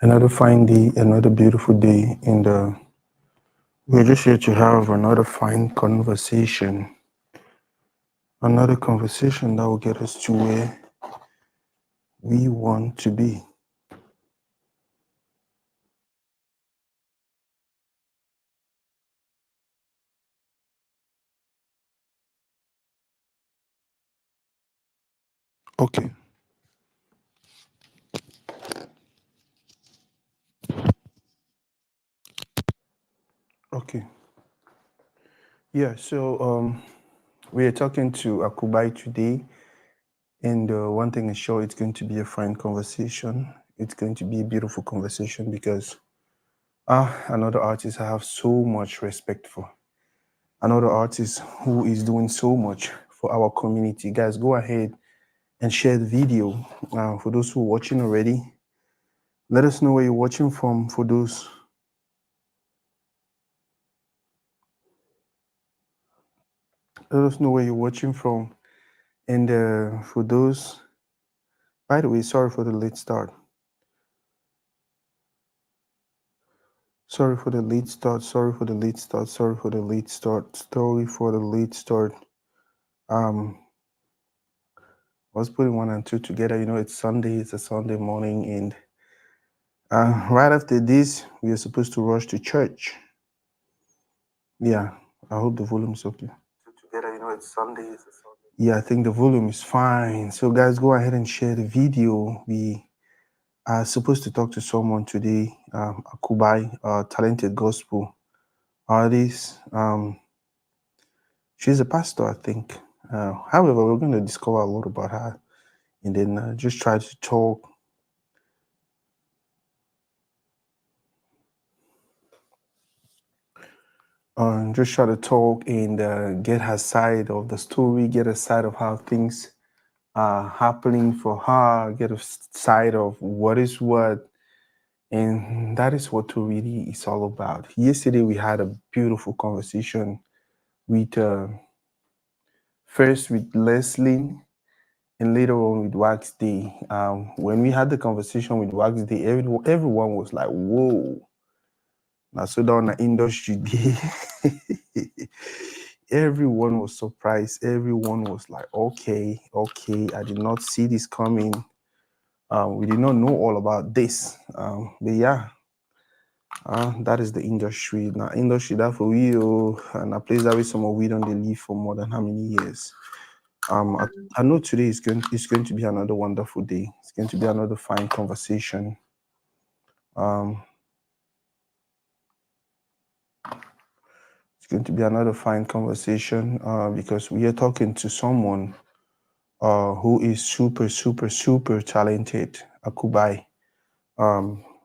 Another fine day, another beautiful day we're just here to have another fine conversation. Another conversation that will get us to where we want to be. Okay. Okay. Yeah, so we are talking to Akubai today, and one thing is sure, it's going to be a fine conversation. It's going to be a beautiful conversation because another artist I have so much respect for. Another artist who is doing so much for our community. Guys, go ahead and share the video. For those who are watching already, let us know where you're watching from. Let us know where you're watching from. And for those, by the way, sorry for the late start. Sorry for the late start. Sorry for the late start. Sorry for the late start. Sorry for the late start. I was putting one and two together. You know, it's Sunday. It's a Sunday morning, and right after this, we are supposed to rush to church. Yeah, I hope the volume's okay. Together, you know, it's Sunday. It's a Sunday. Yeah, I think the volume is fine. So, guys, go ahead and share the video. We are supposed to talk to someone today, Akubai, talented gospel artist. She's a pastor, I think. However, we're going to discover a lot about her and then just try to talk. Just try to talk and get her side of the story, get a side of how things are happening for her, get a side of what is what. And that is what Toridey is all about. Yesterday, we had a beautiful conversation with first with Leslie and later on with Wax Day. When we had the conversation with Wax Day, everyone was like, whoa. Now, so down the industry day, everyone was surprised. Everyone was like, okay, I did not see this coming. We did not know all about this. But yeah, that is the industry. Now, industry that for you, and a place that we some of we don't live for more than how many years. I know today is going to be another wonderful day. It's going to be another fine conversation. It's going to be another fine conversation because we are talking to someone who is super talented, Akubai.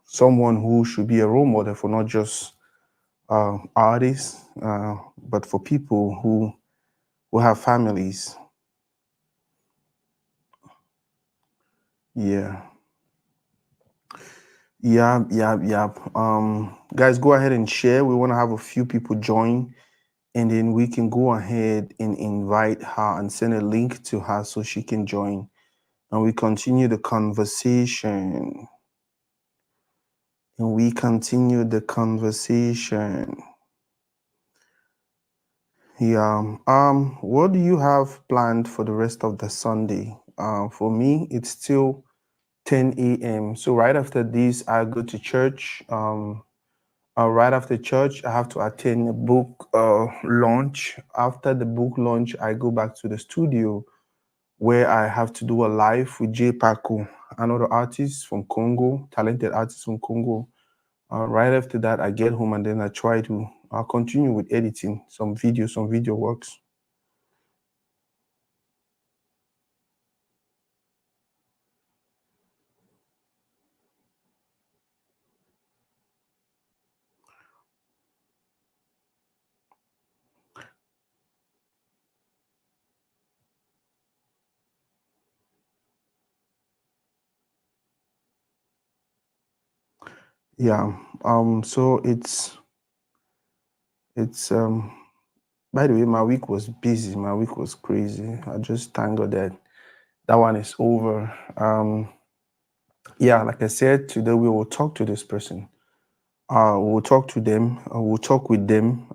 Someone who should be a role model for not just artists, but for people who have families. Yeah. Yeah. Guys, go ahead and share. We want to have a few people join, and then we can go ahead and invite her and send a link to her so she can join. And we continue the conversation. Yeah. What do you have planned for the rest of the Sunday? For me, it's still 10 a.m. So right after this, I go to church. Right after church, I have to attend a book launch. After the book launch, I go back to the studio where I have to do a live with J Paco, another artist from Congo, talented artist from Congo. Right after that, I get home and then I try to continue with editing some video works. Yeah. So it's by the way, my week was busy. My week was crazy. I just thank God that one is over. Yeah, like I said, today we will talk to this person. We'll talk to them. We'll talk with them.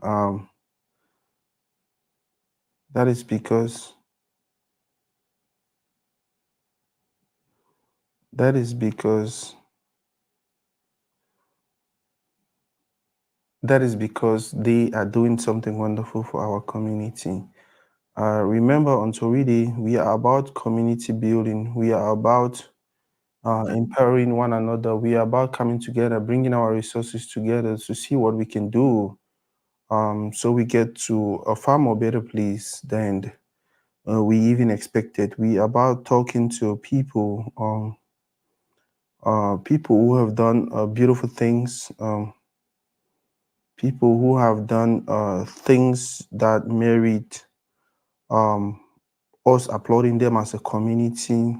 That is because that is because that is because they are doing something wonderful for our community. Remember, on Toridey, we are about community building. We are about empowering one another. We are about coming together, bringing our resources together to see what we can do, so we get to a far more better place than we even expected. We are about talking to people who have done beautiful things, people who have done things that merit um, us applauding them as a community.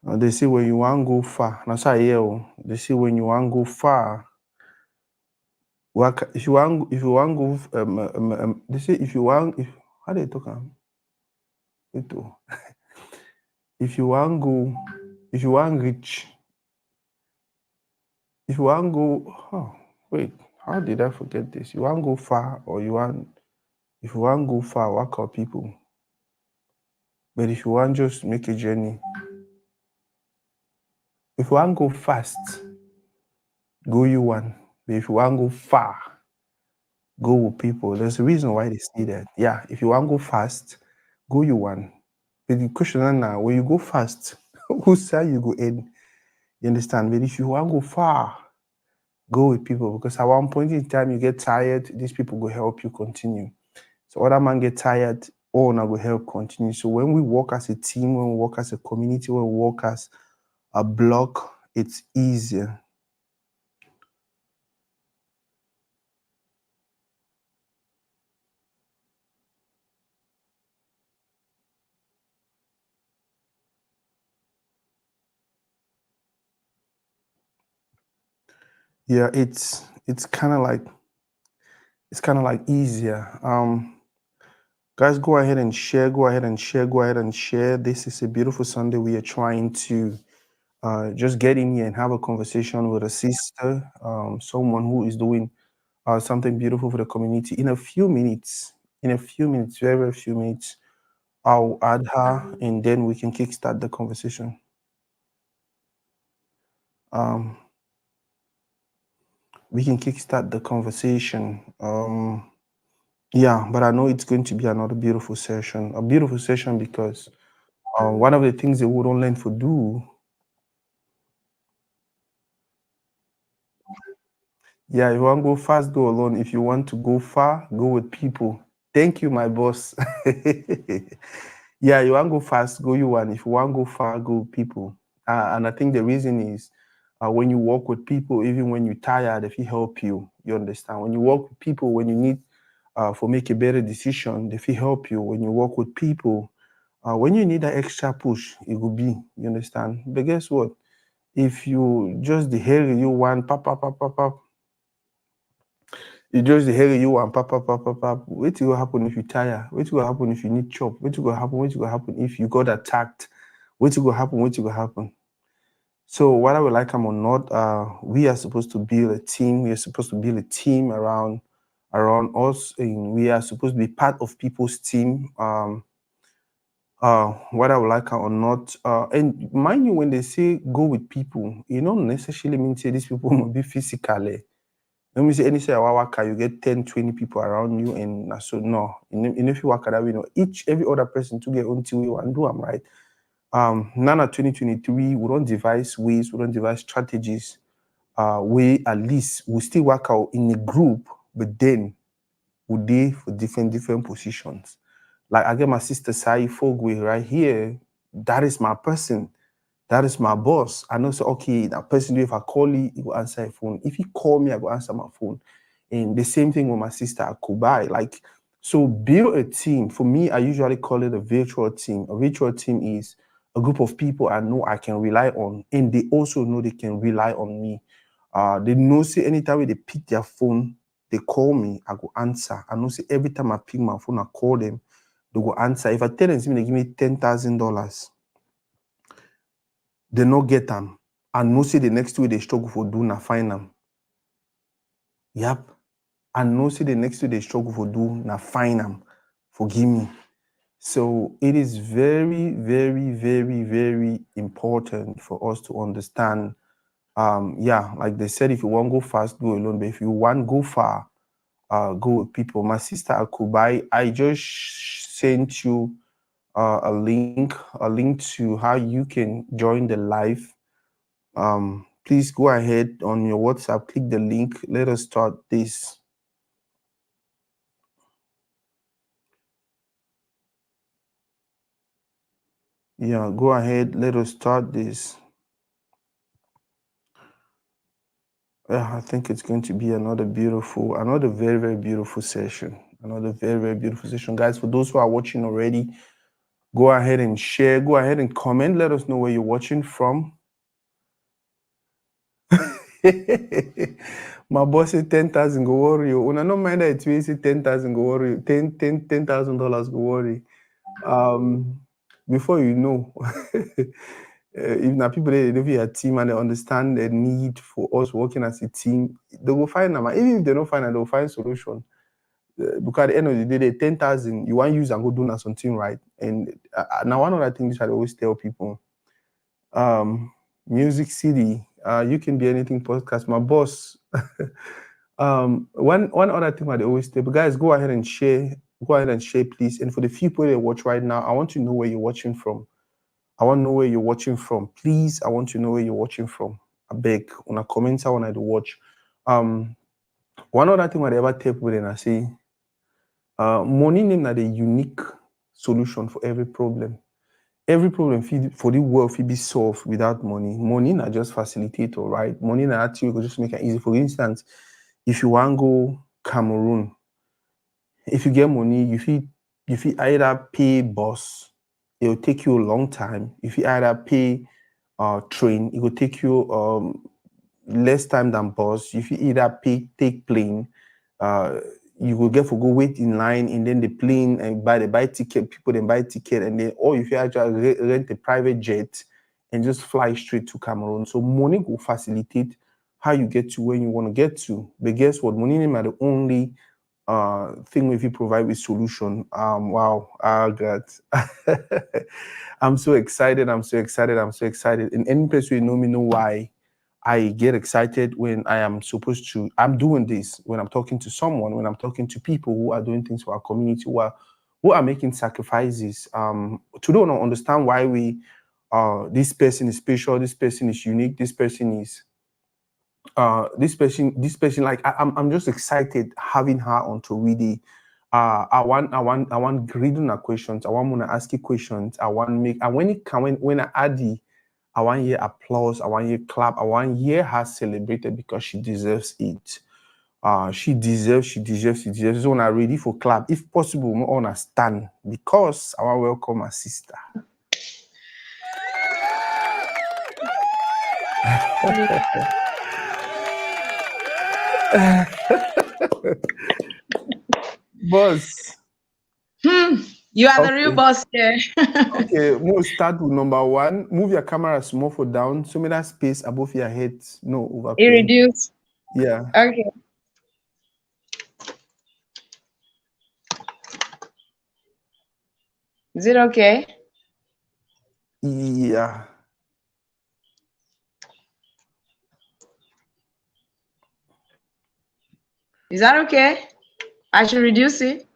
They say when you want go far, that's how I hear. They say when you want go far, if you want go, they say if you want, if how they talk it oh. If you want go, if you want reach, if you want go, oh wait, how did I forget this? You want go far, or you want, if you want go far, work out people. But if you want just make a journey, if you want go fast, go you one. But if you want go far, go with people. There's a reason why they say that. Yeah, if you want go fast, go you one. But the question is now, when you go fast, who say you go in? You understand? But if you want go far, go with people, because at one point in time you get tired, these people will help you continue. So other man get tired, all now will help continue. So when we work as a team, when we work as a community, when we work as a block, it's easier. Yeah, it's kind of like easier. Guys, go ahead and share. Go ahead and share. Go ahead and share. This is a beautiful Sunday. We are trying to just get in here and have a conversation with a sister, someone who is doing something beautiful for the community. In a few minutes, very, very few minutes, I'll add her, and then we can kickstart the conversation. Um, we can kickstart the conversation. Yeah, but I know it's going to be another beautiful session. A beautiful session because one of the things they wouldn't learn to do. Yeah, if you want to go fast, go alone. If you want to go far, go with people. Thank you, my boss. Yeah, you want to go fast, go you one. If you want to go far, go with people. And I think the reason is when you work with people, even when you're tired, if he help you, you understand. When you work with people, when you need for make a better decision, if he help you. When you work with people, when you need that extra push, it will be, you understand. But guess what? If you just the hell you want, pop, pop, pop, pop, pop, you just the hell you want, pop, pop, pop, pop, pop. What will happen if you tire? What will happen if you need chop? What will happen? What will happen if you got attacked? What will happen? What will happen? So whether we like them or not, we are supposed to build a team. We are supposed to build a team around us, and we are supposed to be part of people's team. Whether we like it or not. And mind you, when they say go with people, it don't necessarily mean say these people must be physically. Let me say any say waka, you get 10, 20 people around you, and so no. In if you work that way, every other person to get until you and do them right. Nana 2023, we don't devise ways, we don't devise strategies. We at least we still work out in a group, but then we dey for different positions. Like I get my sister Sai Fogwe right here. That is my person. That is my boss. I know, so okay, that person, if I call you, he will answer your phone. If he call me, I will answer my phone. And the same thing with my sister Akubai. Like, so build a team. For me, I usually call it a virtual team. A virtual team is a group of people I know I can rely on, and they also know they can rely on me. They know say anytime they pick their phone, they call me, I go answer. I know say every time I pick my phone, I call them, they go answer. If I tell them, say, they give me $10,000, they no get them, and no say the next way they struggle for do na find them. Yep. And no say the next way they struggle for do na find them. Forgive me. So it is very, very, very, very important for us to understand. Yeah, like they said, if you want to go fast, go alone. But if you want to go far, go with people. My sister Akubai, I just sent you a link to how you can join the live. Please go ahead on your WhatsApp, click the link. Let us start this. Yeah, go ahead. Let us start this. I think it's going to be another very, very beautiful session. Another very, very beautiful session. Guys, for those who are watching already, go ahead and share. Go ahead and comment. Let us know where you're watching from. My boss said 10,000 go worry. Una no mind that we say 10,000 go worry. $10,000 go worry. Before you know, if now people they live a team and they understand the need for us working as a team, they will find them. Even if they don't find them, they'll find solution. Because at the end of the day, the 10,000 you want to use and go do something right. And now one other thing I always tell people, Music City, you can be anything podcast. My boss. One other thing I always tell, but guys, go ahead and share. Go ahead and share, please. And for the few people that watch right now, I want to know where you're watching from. I want to know where you're watching from. Please, I want to know where you're watching from. I beg. On a comment, I want to watch. One other thing I ever tell people, and I say, money name na the unique solution for every problem. Every problem for the world will be solved without money. Money not just facilitator, right? Money not actually just make it easy. For instance, if you want to go Cameroon, if you get money, you feel either pay bus, it will take you a long time. If you either pay train, it will take you less time than bus. If you either take plane, you will get for go wait in line, and then the plane and buy ticket. People then buy ticket, and then or if you actually rent a private jet and just fly straight to Cameroon. So money will facilitate how you get to where you want to get to. But guess what? Money are the only thing if you provide with solution. Wow, God. I'm so excited. I'm so excited. In any place you know me, know why I get excited when I am supposed to. I'm doing this when I'm talking to someone, when I'm talking to people who are doing things for our community, who are making sacrifices. To don't understand why this person is special, this person is unique, this person is this person like I'm just excited having her on Toridey. I want reading her questions. I want to ask you questions. I want make and when I add the I want hear applause. I want hear clap. I want hear her celebrated because she deserves it. She deserves. So when I'm ready for clap, if possible, I want to stand because I want to welcome my sister. Boss. You are the real boss here. Okay, we'll start with number one. Move your camera small for down. So that space above your head. No It overplaying. reduced. Yeah. Okay. Is it okay? Yeah. Is that okay? I should reduce it.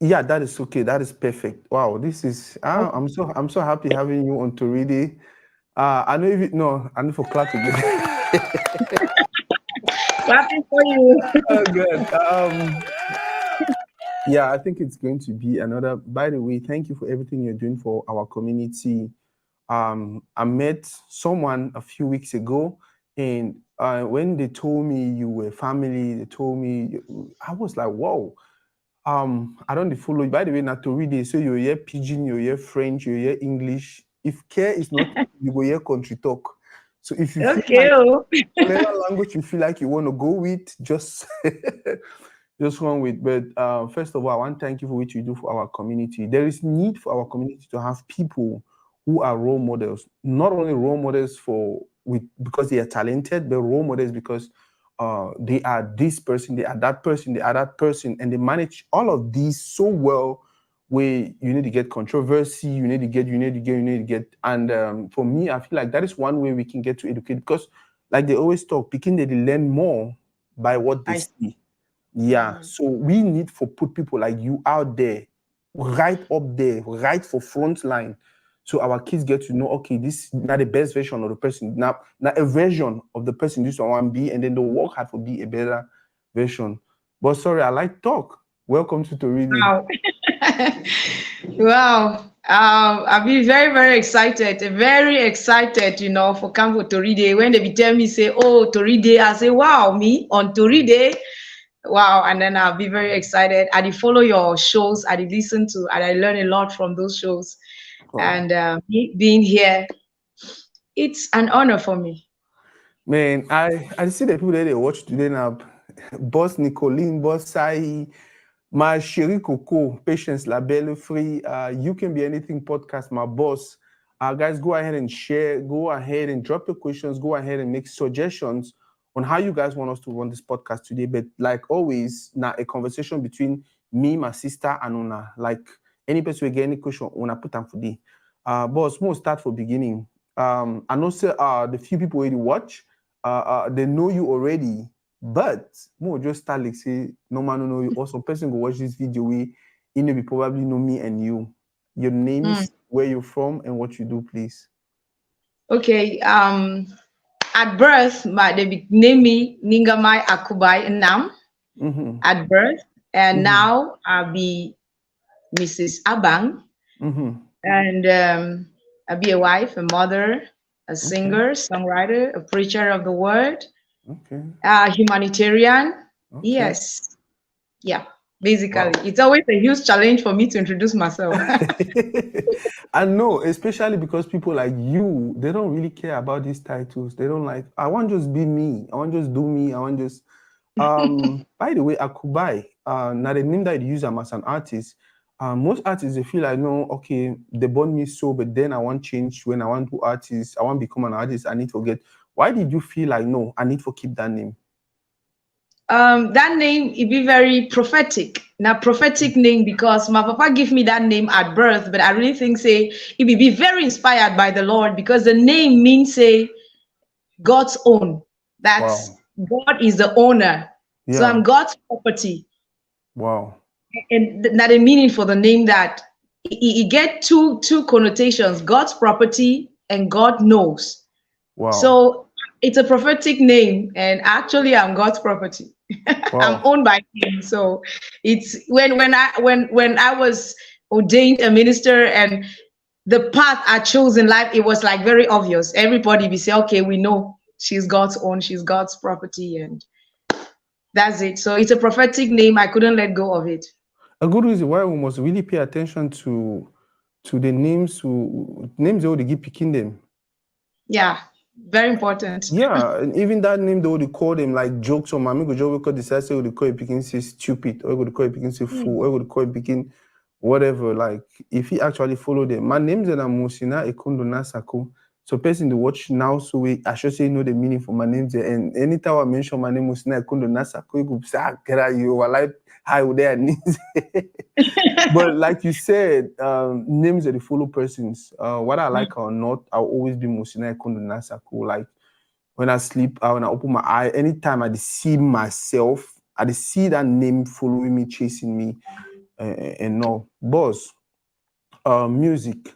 Yeah, that is okay. That is perfect. Wow, this is I'm so happy having you on Toridey. I know if no, I need for clapping. Clapping for you. Oh good. Yeah, I think it's going to be another. By the way, thank you for everything you're doing for our community. I met someone a few weeks ago, and when they told me you were family, they told me I was like, whoa. I don't follow you. By the way, not to read it, so you hear pidgin, you hear French, you hear English. If care is not, you go hear country talk. So if you feel Okay. like whatever language you feel like you want to go with, just just run with. But first of all, I want to thank you for what you do for our community. There is need for our community to have people who are role models, not only role models because they are talented, but role models because they are this person, they are that person, they are that person, and they manage all of these so well. Where you need to get controversy, you need to get, and for me, I feel like that is one way we can get to educate because, like they always talk, picking they learn more by what they I see. Yeah, mm. so we need for put people like you out there, right up there, right for front line, so our kids get to know, okay, this is not the best version of the person, not a version of the person this one be, and then they'll work hard for be a better version. But sorry, I like talk. Welcome to Toridey. Wow. Wow. I've been very, very excited, for Campo Toridey. When they be tell me, say, oh, Toridey, I say, wow, me on Toridey. Wow. And then I'll be very excited. I did follow your shows, I did listen to, and I learned a lot from those shows. Wow. And me being here, it's an honor for me. Man, I see the people that they watch today now. Boss Nicoline, Boss Sai, my chérie Coco, Patience Labelle Free, You Can Be Anything podcast, my boss. Guys, go ahead and share, go ahead and drop your questions, go ahead and make suggestions on how you guys want us to run this podcast today. But like always, now a conversation between me, my sister, and Una. Like any person will get any question, Una put them for the. Boss, we'll start for beginning. I know say, the few people already watch, they know you already, but more just start like say no man no know you, or some person go watch this video we you know probably know me and you. Your Mm. names, where you're from, and what you do, please. Okay. At birth, they named me Ningamai Akubai Nam Mm-hmm. at birth, and Mm-hmm. now I'll be Mrs. Abang, Mm-hmm. and I'll be a wife, a mother, a Okay. singer, songwriter, a preacher of the word, Okay. a humanitarian. Okay. Yes, yeah. Basically, Wow. it's always a huge challenge for me to introduce myself. I know, especially because people like you, they don't really care about these titles. They don't like, I want just be me. I want just do me. I want just by the way, Akubai, now the name that you use am as an artist. Most artists they feel like no, okay, they born me so, but then I want change when I want to artist, I want to become an artist, I need to get. Why did you feel like no, I need to keep that name? That name it be very prophetic. Now prophetic name because my papa gave me that name at birth, but I really think say it will be very inspired by the Lord because the name means say God's own. That's Wow. God is the owner. So Yeah. I'm God's property. Wow. And that the meaning for the name that it get two connotations, God's property and God knows. Wow. So it's a prophetic name, and actually I'm God's property. I'm Wow. owned by him. So it's when I was ordained a minister and the path I chose in life, it was like very obvious. Everybody be say, okay, we know she's God's own, she's God's property, and that's it. So it's a prophetic name. I couldn't let go of it. A good reason why we must really pay attention to the names who names they would keep picking them. Yeah, very important. Yeah, and even that name they would call them like jokes or mammy go joke because decide say would call it picking say stupid or would call it picking say fool or would call it picking whatever. Like if he actually follow them. My name's and Musina Ekundo Nasako. So person to watch now so I should say know the meaning for my name there. And anytime I mention my name Musina Ekundo Nasako, you go say get out you are like hi there knees. But like you said, names are the follow persons. Whether I like or not, I'll always be Musina Ekundo Nasako. Like when I sleep, when I open my eye, anytime I see myself, I see that name following me, chasing me, and no. Boss, music.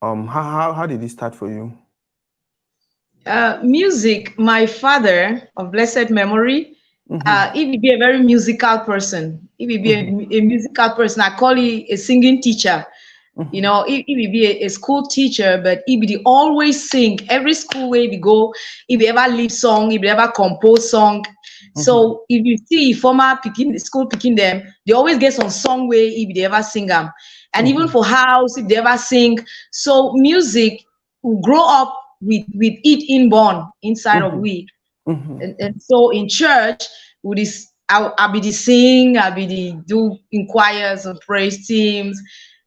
How did it start for you? Music, my father of blessed memory, Mm-hmm. he will be a very musical person. He will be Mm-hmm. a musical person. I call him a singing teacher. Mm-hmm. He will be a school teacher, but he will always sing. Every school where we go, if we ever lead song, if we ever compose song. Mm-hmm. So if you see former picking school picking them, they always get some song where if they ever sing them. And even Mm-hmm. for house, if they ever sing. So music will grow up with it inborn inside of Mm-hmm. we. Mm-hmm. And so in church, with this, I'll be the sing, I'll be the do in choirs and praise teams.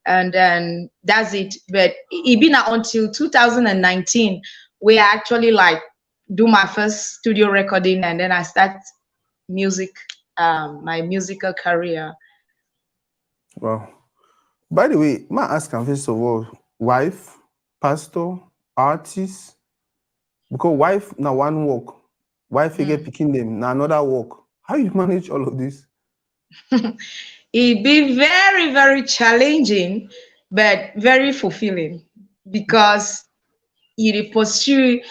and then that's it. But it been until 2019 where I actually like do my first studio recording, and then I start music, my musical career. Wow. By the way, may I ask am first of all, wife, pastor, artist? Because wife na one work, wife you get Mm. pikin dem na another work. How you manage all of this? It be very, very challenging, but very fulfilling because you dey pursue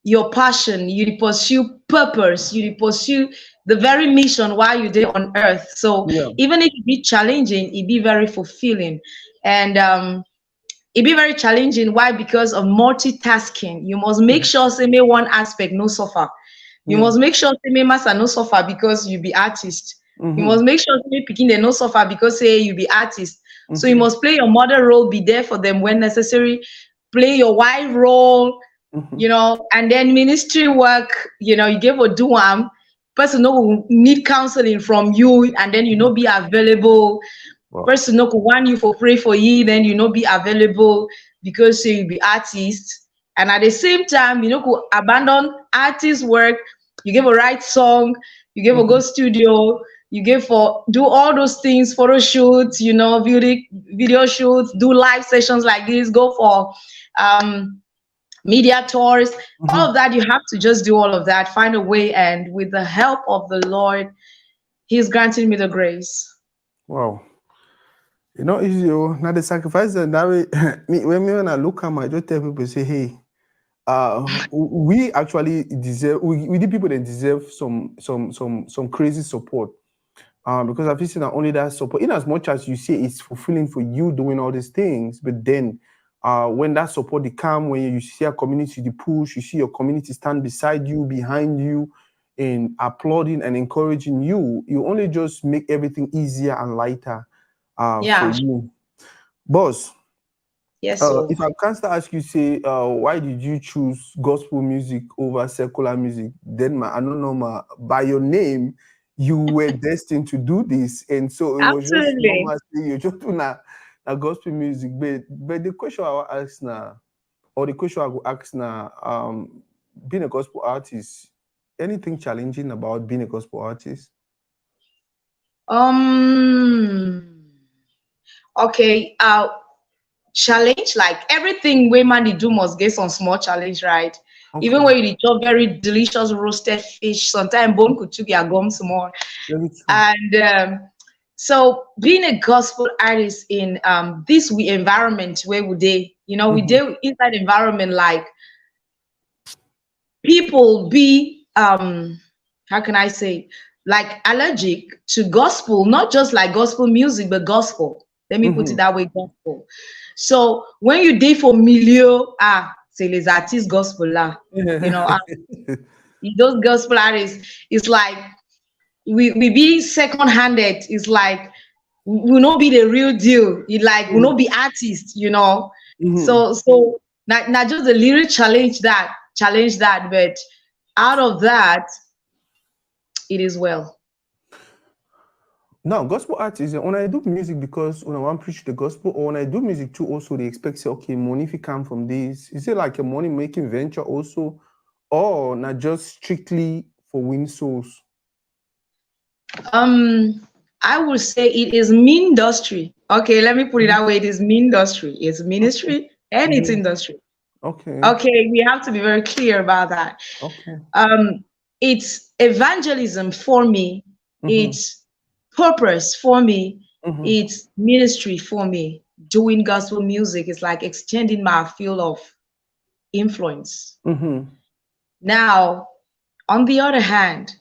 your passion, you dey pursue purpose, you dey pursue the very mission while you're there on earth. So Yeah. even if it be challenging, it be very fulfilling. And it be very challenging. Why? Because of multitasking. You must make sure say may one aspect no suffer. You Yeah. must make sure say may master no suffer because you be artist. You Mm-hmm. must make sure say picking they no suffer because say you be artist. So you Mm-hmm. must play your mother role, be there for them when necessary, play your wife role, Mm-hmm. and then ministry work, you give a do person no need counseling from you, and then be available. Wow. Person no go want you for pray for you, then be available because say you be artist. And at the same time, go abandon artist work. You give a write song, you give a Mm-hmm. go studio, you give for do all those things, photo shoots, video shoots, do live sessions like this, go for um media tours, all Mm-hmm. of that. You have to just do all of that, find a way, and with the help of the Lord, He's granting me the grace. Wow. You know, easy. Oh, now the sacrifice and that way, when I look at my, just tell people say, hey, we actually deserve. We the people that deserve some crazy support. Because I've seen not only that support, in as much as you say it's fulfilling for you doing all these things, but then when that support they come, when you see a community the push, you see your community stand beside you, behind you, and applauding and encouraging you, you only just make everything easier and lighter for Yeah. you. Boss, Yes. So if I can start ask you, say, why did you choose gospel music over secular music? Then, I don't know, by your name, you were destined to do this, and so it was just absolutely. normal. Say you just do na gospel music, but the question I will ask now, or the question I will ask now, being a gospel artist, anything challenging about being a gospel artist? Um. Okay. Challenge, like everything we man dey do must get some small challenge, right? Even Okay, when you dey chop very delicious roasted fish, sometimes bone could chook your gum small. very true. And so being a gospel artist in this we environment where we Mm-hmm. dey inside environment like people be how can I say, like allergic to gospel, not just like gospel music, but gospel. Let me put it Mm-hmm. that way, gospel. So when you dey for milieu, c'est les artistes gospel là, those gospel artists, it's like we be second handed. It's like we not be the real deal. It like we not be artists. Mm-hmm. So not just a little challenge that, but out of that, it is well. Now, gospel artists, when I do music because when I want to preach the gospel, or when I do music too, also they expect say, okay, money if it come from this. Is it like a money making venture also, or not just strictly for win souls? I would say it is industry. Okay, let me put it Mhm. that way. It is industry. It's Okay. ministry and it's Mhm. industry. Okay. Okay, we have to be very clear about that. Okay. Um, it's evangelism for me. Mm-hmm. It's purpose for me. Mm-hmm. It's ministry for me. Doing gospel music is like extending my field of influence. Mm-hmm. Now, on the other hand,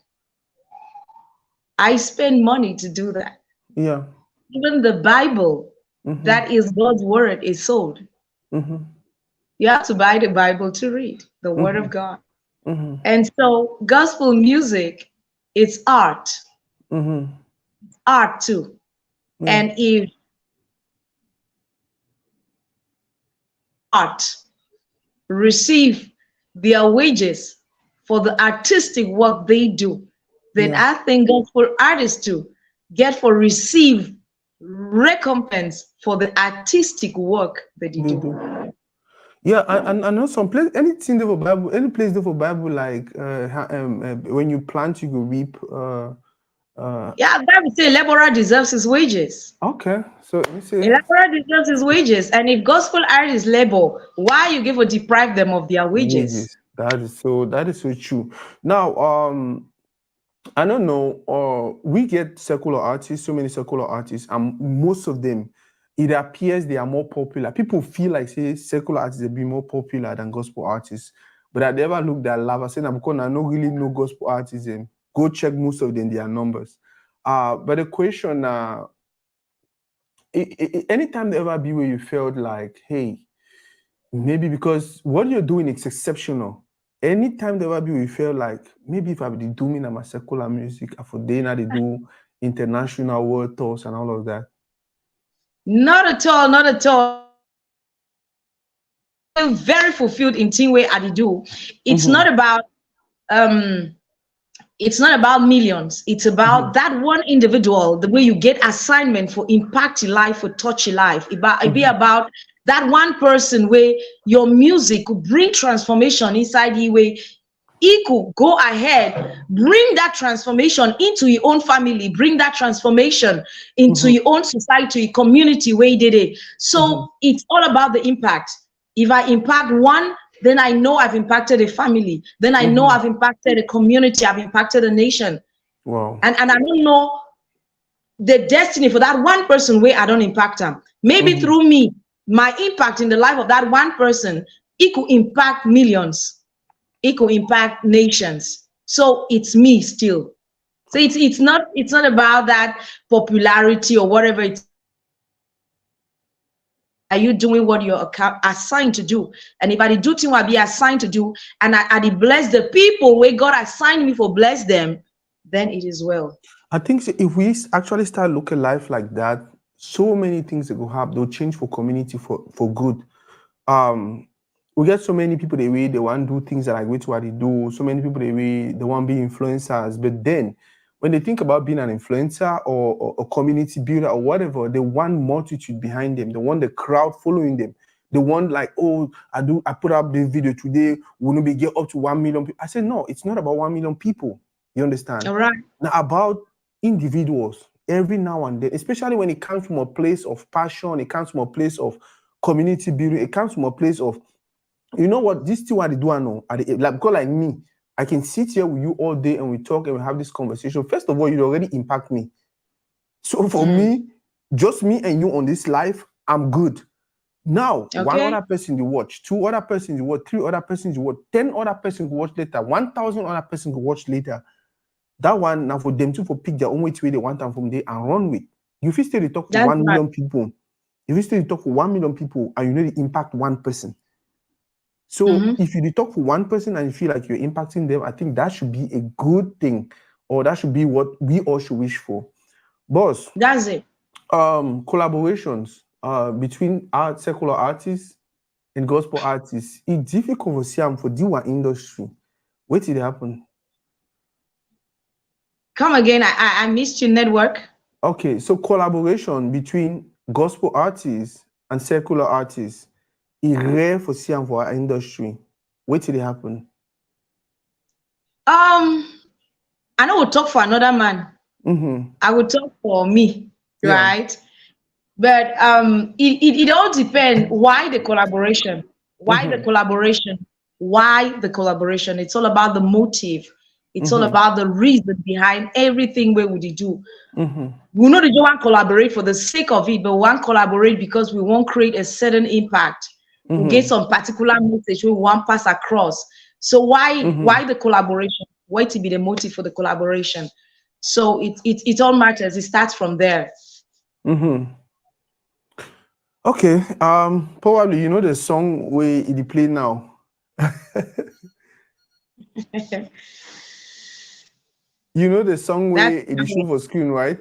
I spend money to do that. Yeah. Even the Bible, Mm-hmm. that is God's word, is sold. Mm-hmm. You have to buy the Bible to read the word Mm-hmm. of God. Mm-hmm. And so, gospel music, it's Mm-hmm. art too. Yeah. And if art receive their wages for the artistic work they do, then Yeah. I think gospel artists too get for receive recompense for the artistic work that you They do. do. Yeah, and I know some place, anything there for Bible, any place there for Bible, like when you plant, you go reap. Yeah, Bible say laborer deserves his wages. Okay, so let me A see. laborer deserves his wages. And if gospel artists labor, why you give or deprive them of their wages? Wages. That is so true. Now, I don't know. We get secular artists, so many secular artists, and most of them, it appears they are more popular. People feel like say secular artists will be more popular than gospel artists, but I never looked at love. I said, because I don't really know gospel artists. Go check most of them their numbers. But the question, anytime there ever be where you felt like, hey, maybe because what you're doing is exceptional. Anytime there will be, we feel like maybe if I be doing my secular music, I for day now they do international world tours and all of that. Not at all, not at all. Very fulfilled in team way I do. It's Mm-hmm. not about um it's not about millions. It's about that one individual, the way you get assignment for impact your life, for touch your life. It be about that one person where your music could bring transformation inside you, where he could go ahead, bring that transformation into your own family, bring that transformation into your own society, your community where he did it. So it's all about the impact. If I impact one, then I know I've impacted a family. Then I know I've impacted a community. I've impacted a nation. Wow. And I don't know the destiny for that one person where I don't impact them. Maybe through me, my impact in the life of that one person, it could impact millions. It could impact nations. So it's me still. So it's not about that popularity or whatever. It's, are you doing what you're assigned to do? And if I do things I be assigned to do, and I bless the people where God assigned me for bless them, then it is well. I think so if we actually start looking life like that, so many things that will happen, they'll change for community for good. um we get so many people they want to do things that like which what they do. So many people they want to be influencers, but then when they think about being an influencer or a community builder or whatever, they want multitude behind them. They want the crowd following them. They want like, oh, I put up this video today, will be get up to 1 million people. I said no, it's not about 1 million people. You understand? All right. Now about individuals every now and then, especially when it comes from a place of passion, it comes from a place of community building, it comes from a place of, you know what, this thing what they do, I know, like because like me, I can sit here with you all day and we talk and we have this conversation. First of all, you already impact me. So for me, just me and you on this life, I'm good. Now, one Okay. other person you watch, two other persons you watch, three other persons you watch, 10 other persons you watch later, 1,000 other persons you watch later. That one now for them to for pick their own way to where they want them from there and run with. You feel still talk for That's 1 right. million people. If you still talk for 1 million people and you know the impact one person. So if you talk for one person and you feel like you're impacting them, I think that should be a good thing, or that should be what we all should wish for. Boss, That's it. collaborations between secular artists and gospel artists, it's difficult for Siam for the industry. What did happen? Come again. I missed your network. Okay, so collaboration between gospel artists and secular artists is rare for Siam for our industry. What did happen? I know we'll talk for another man. I will talk for me, Yeah. right? But it all depends. Why the collaboration? Why the collaboration? Why the collaboration? It's all about the motive. It's all about the reason behind everything we would do. We know that you want to collaborate for the sake of it, but we want to collaborate because we want to create a certain impact. We get some particular message we want to pass across. So why the collaboration? Why to be the motive for the collaboration? So it all matters. It starts from there. Okay. Probably you know the song where it play now. You know the song where That's it show for screen, right?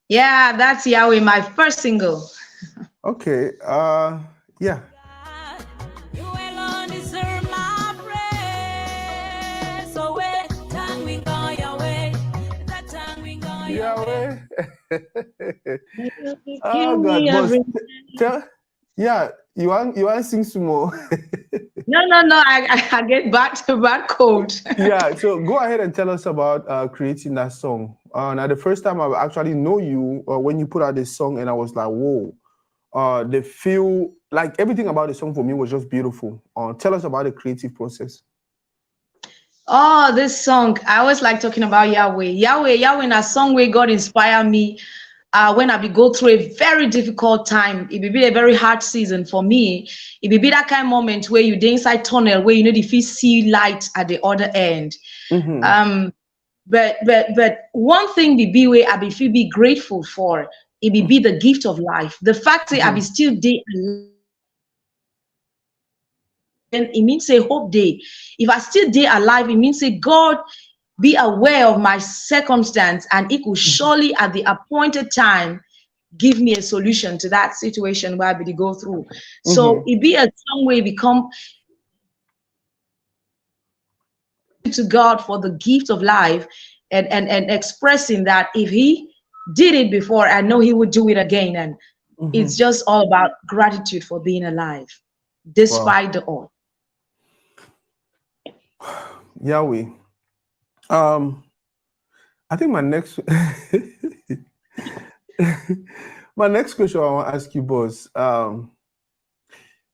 yeah, that's Yahweh, my first single. Okay. Yeah. You alone deserve my praise. So wait, time we go your way. That time we go your way. Yeah. Oh God, boss. Tell, yeah, you want to sing some more? No, no, no. I get bad cold. Yeah, so go ahead and tell us about creating that song. Now, the first time I actually know you, when you put out this song, and I was like, whoa, the feel, like everything about the song for me was just beautiful. Tell us about the creative process. Oh, this song. I always like talking about Yahweh. Yahweh, na song where God inspire me when I be go through a very difficult time. It will be a very hard season for me. It will be that kind of moment where you dey inside tunnel where you know if you see light at the other end. Mm-hmm. Um, but one thing be where I be feel be grateful for. It be the gift of life. The fact that I be Mm-hmm. still there and it means a hope day. If I still day alive, it means say God be aware of my circumstance and it will surely at the appointed time give me a solution to that situation where I be to go through. So Mm-hmm. it be a some way become to God for the gift of life and expressing that if he did it before, I know he would do it again. And it's Mm-hmm. just all about gratitude for being alive, Wow. despite the odds. Yahweh. Um, I think my next my next question I want to ask you, boss.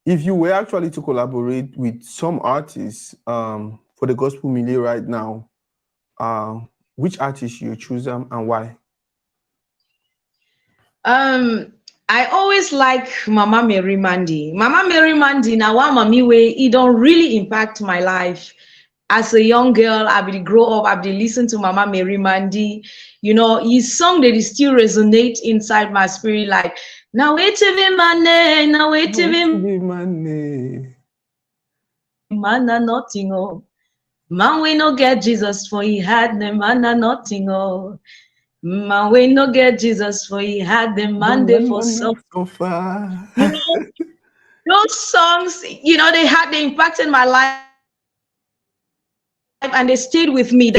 If you were actually to collaborate with some artists for the gospel milieu right now, uh, which artist you choose and why? Um, I always like Mama Mary Mandy. Mama Mary Mandy, now one mommy way, it don't really impact my life. As a young girl, I be grow up, I be listen to Mama Mary Mandy. You know, his song that is still resonate inside my spirit, like now wait to be money, now wait No, to it be be money. man nothing oh. Man we no get Jesus for he had the man nothing oh. Man we no get Jesus for he had the The man there man for not some. so far. You know, those songs, you know, they impacted my life and they stayed with me.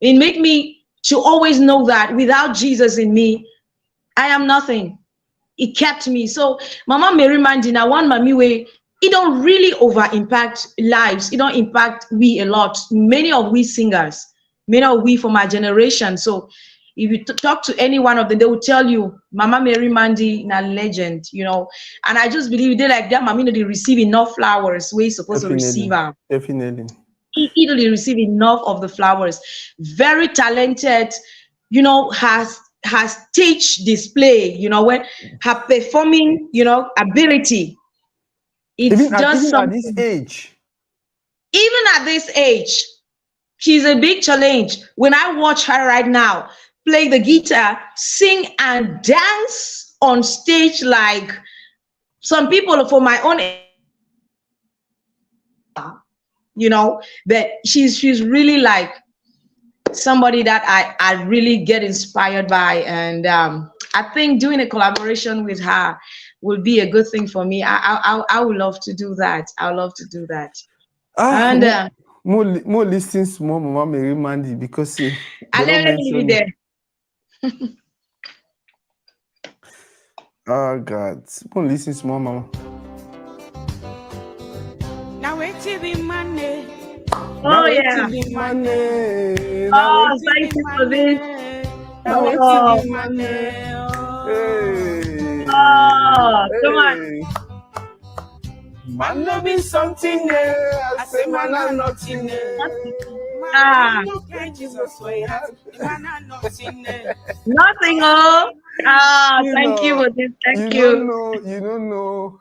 It made me to always know that without Jesus in me, I am nothing. It kept me. So Mama Mary Mandina, one mommy way, it don't really over impact lives. It don't impact we a lot. Many of we singers, many of we from our generation. So if you talk to any one of them, they will tell you Mama Mary Mandy na legend, you know. And I just believe they like that mommy they receive enough flowers. We're supposed to receive Definitely. her. Definitely. He really receive enough of the flowers. Very talented, you know, has stage display, you know, when her performing, you know, ability. It's just Even at this something. age. Even at this age, she's a big challenge. When I watch her right now play the guitar, sing and dance on stage like some people for my own, you know, but she's really like somebody that I really get inspired by, and I think doing a collaboration with her will be a good thing for me. I would love to do that. I would love to do that. Ah, And more listens to more Mama Mary Mandy because I they don't let me leave it mention. there. Oh God, more listens to more Mama. Now wait till be Monday. Now Oh wait yeah. to be money. Now wait Oh, to thank be you for this. Monday. now wait to Oh, be money. Oh. Hey, oh, come on. hey. Man no be something I say man I'm nothing Ah, no get Jesus for your hand. nothing. Oh, ah, You thank you know, for this. Thank you don't you. know, you don't know.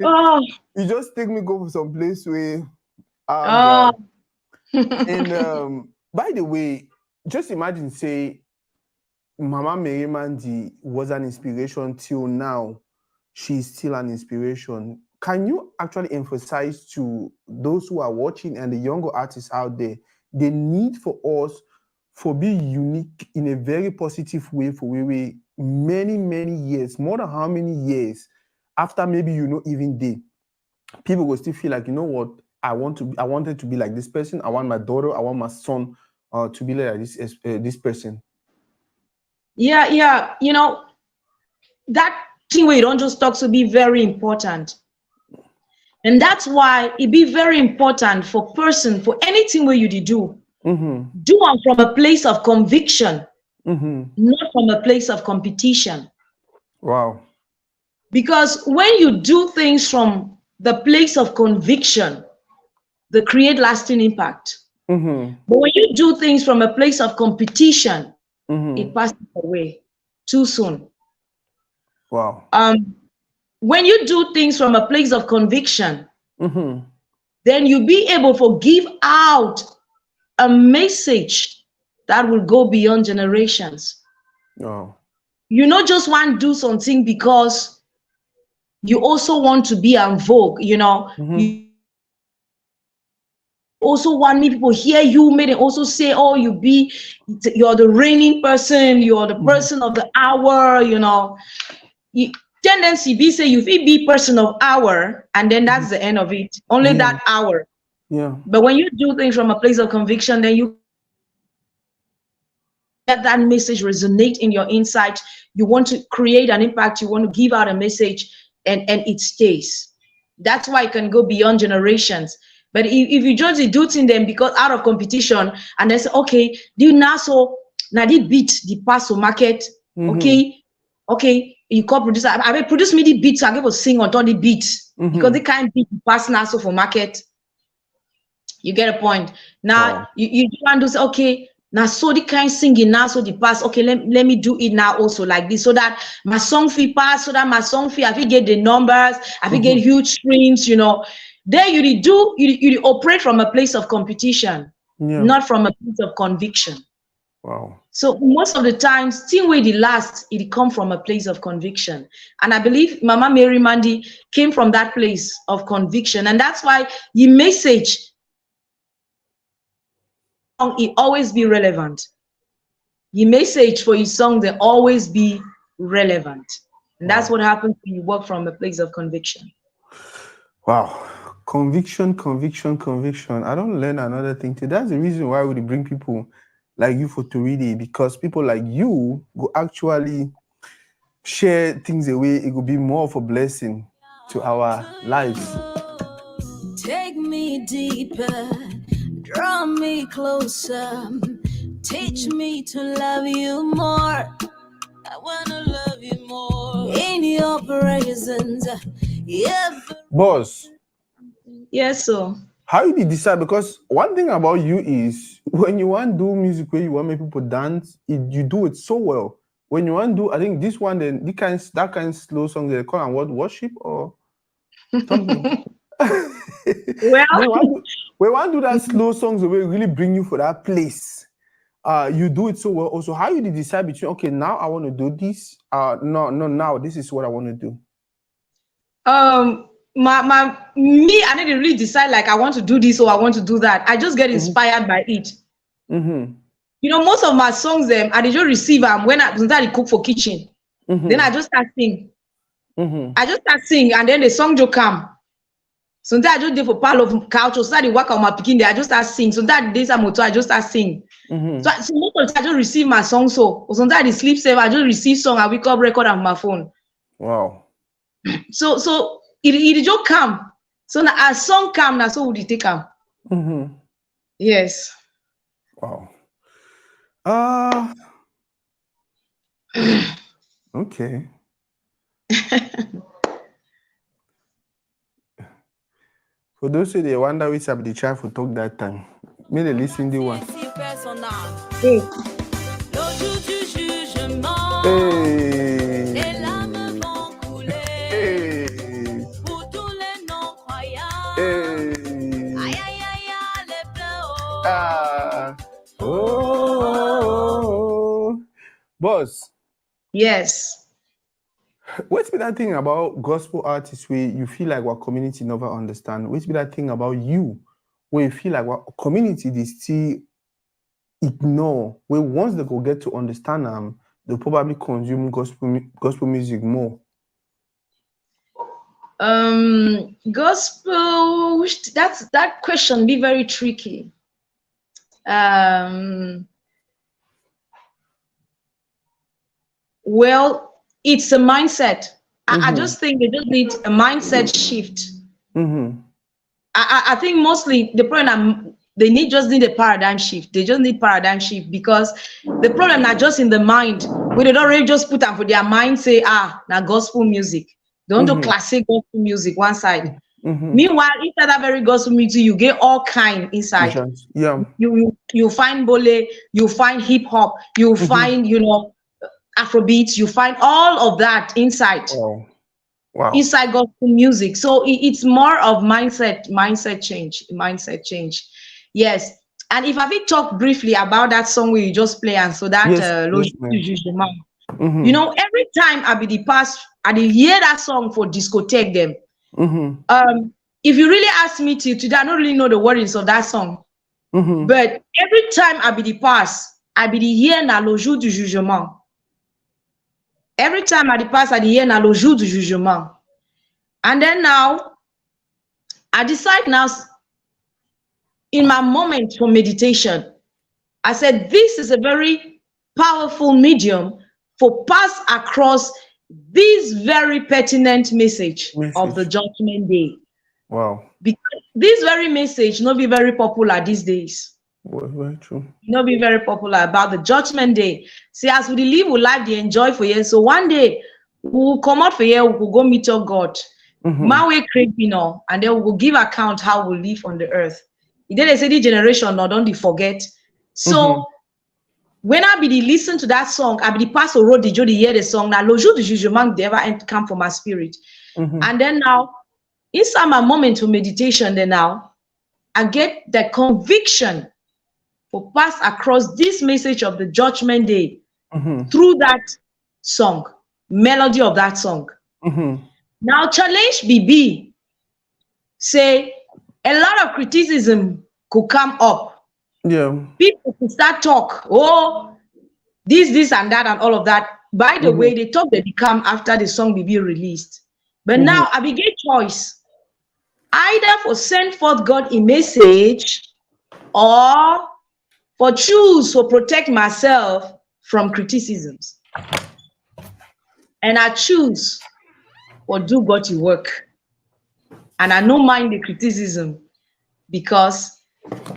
Oh, You just take me go for some place where oh. God. And by the way, just imagine say Mama Mary Mandy was an inspiration till now. She's still an inspiration. Can you actually emphasize to those who are watching and the younger artists out there the need for us for being unique in a very positive way for we many, many years, more than how many years after maybe you know even day, people will still feel like, you know what, I wanted to be like this person. I want my daughter, I want my son to be like this person. Yeah. That thing where you don't just talk to be very important. And that's why it be very important for anything where you do it from a place of conviction, not from a place of competition. Wow. Because when you do things from the place of conviction, they create lasting impact. But when you do things from a place of competition, it passes away too soon. Wow. When you do things from a place of conviction, then you'll be able to give out a message that will go beyond generations. Wow. You not just want to do something because you also want to be en vogue, You also want me people hear you, may they also say, oh, you're the reigning person, you're the person of the hour, tendency be say you be person of hour, and then that's the end of it. Only that hour. Yeah. But when you do things from a place of conviction, then you let that message resonate in your insight. You want to create an impact, you want to give out a message, and it stays. That's why it can go beyond generations. But if you just do things them because out of competition, and they say, okay, do now so now they beat the pass market, okay, you call producer, I mean produce me the beats, I give a sing on the beats because they can't beat the pass now so for market. You get a point. Now you want to say, okay, now so the kind singing now so the pass, okay, let me do it now also like this, so that my song fee pass, so that my song fee I will get the numbers, I will get huge streams, There you operate from a place of competition, not from a place of conviction. Wow. So most of the times, thing where the last, it come from a place of conviction. And I believe Mama Mary Mandy came from that place of conviction. And that's why the message, it always be relevant. The message for your song, they always be relevant. And that's what happens when you work from a place of conviction. Wow. Conviction. I don't learn another thing too. That's the reason why we bring people like you for Toridey, because people like you will actually share things away. It will be more of a blessing to our lives. Take me deeper, draw me closer, teach me to love you more. I wanna love you more. In your presence, Boss. Yes, sir. How you decide? Because one thing about you is when you want to do music where you want to make people dance, you do it so well. When you want to do, I think this one, then that kind of slow song they call and what, worship or something. Well, we want to do that slow songs that will really bring you for that place. You do it so well. Also, how you decide between, okay, now I want to do this. No, now this is what I want to do. Me, I didn't really decide like I want to do this or I want to do that. I just get inspired by it. Most of my songs, I just receive them when I cook for kitchen. Then I just start sing. I just start sing, and then the song just come. Sometimes I just do for pile of couch, or start work on my picking there. I just start sing. So that days I'm motor, I just start sing. So most of the time I just receive my song. So or sometimes I sleep safe, I just receive song. I wake up record on my phone. Wow. So it just come. So now a song come now, so would it take come? Yes. Wow. Okay. For those who they wonder which have the child for talk that time, may they listen to one. Hey. Boss. Yes. What's be that thing about gospel artists where you feel like what community never understand? What's be that thing about you where you feel like what community they still ignore? Where once they go get to understand them, they'll probably consume gospel music more. Gospel, that question be very tricky. Well, it's a mindset. I just think they just need a mindset shift. I think mostly the problem they just need a paradigm shift. They just need paradigm shift because the problem not just in the mind. We don't really just put them for their mind say now gospel music. Don't do classic gospel music one side. Meanwhile, inside that very gospel music, you get all kind inside. Yeah. You find bole, you find hip hop, you find Afrobeats, you find all of that inside. Wow. Inside gospel music. So it's more of mindset change. Yes. And if I will talk briefly about that song where you just play and so that you know, every time I be the past, I did hear that song for discotheque them. If you really ask me to today, I don't really know the words of that song. But every time I be the past, I be the hear na le jour du jugement. Every time I the past, I hear na le jour du jugement. And then now, I decide now, in my moment for meditation, I said, this is a very powerful medium for pass across this very pertinent message of the judgment day. Wow. Because this very message not be very popular these days. Very true. Not be very popular about the judgment day. See, as we live, we life, they enjoy for years. So one day, we'll come out for here, we'll go meet your God. Man, we creeping on, and then we'll give account how we live on the earth. Then they say the generation, no, don't they forget. So when I be the listen to that song, I be the pastor wrote the Jody hear the song. Now, le jour du jugement, they ever come from my spirit. And then now, inside my moment of meditation, then now, I get the conviction for pass across this message of the judgment day through that song, melody of that song. Now, challenge BB, say a lot of criticism could come up. Yeah. People could start talk, this and that and all of that. By the way, they talk that they come after the song BB released. But now I begin choice. Either for send forth God a message or for choose to protect myself from criticisms. And I choose or do God's work. And I don't mind the criticism because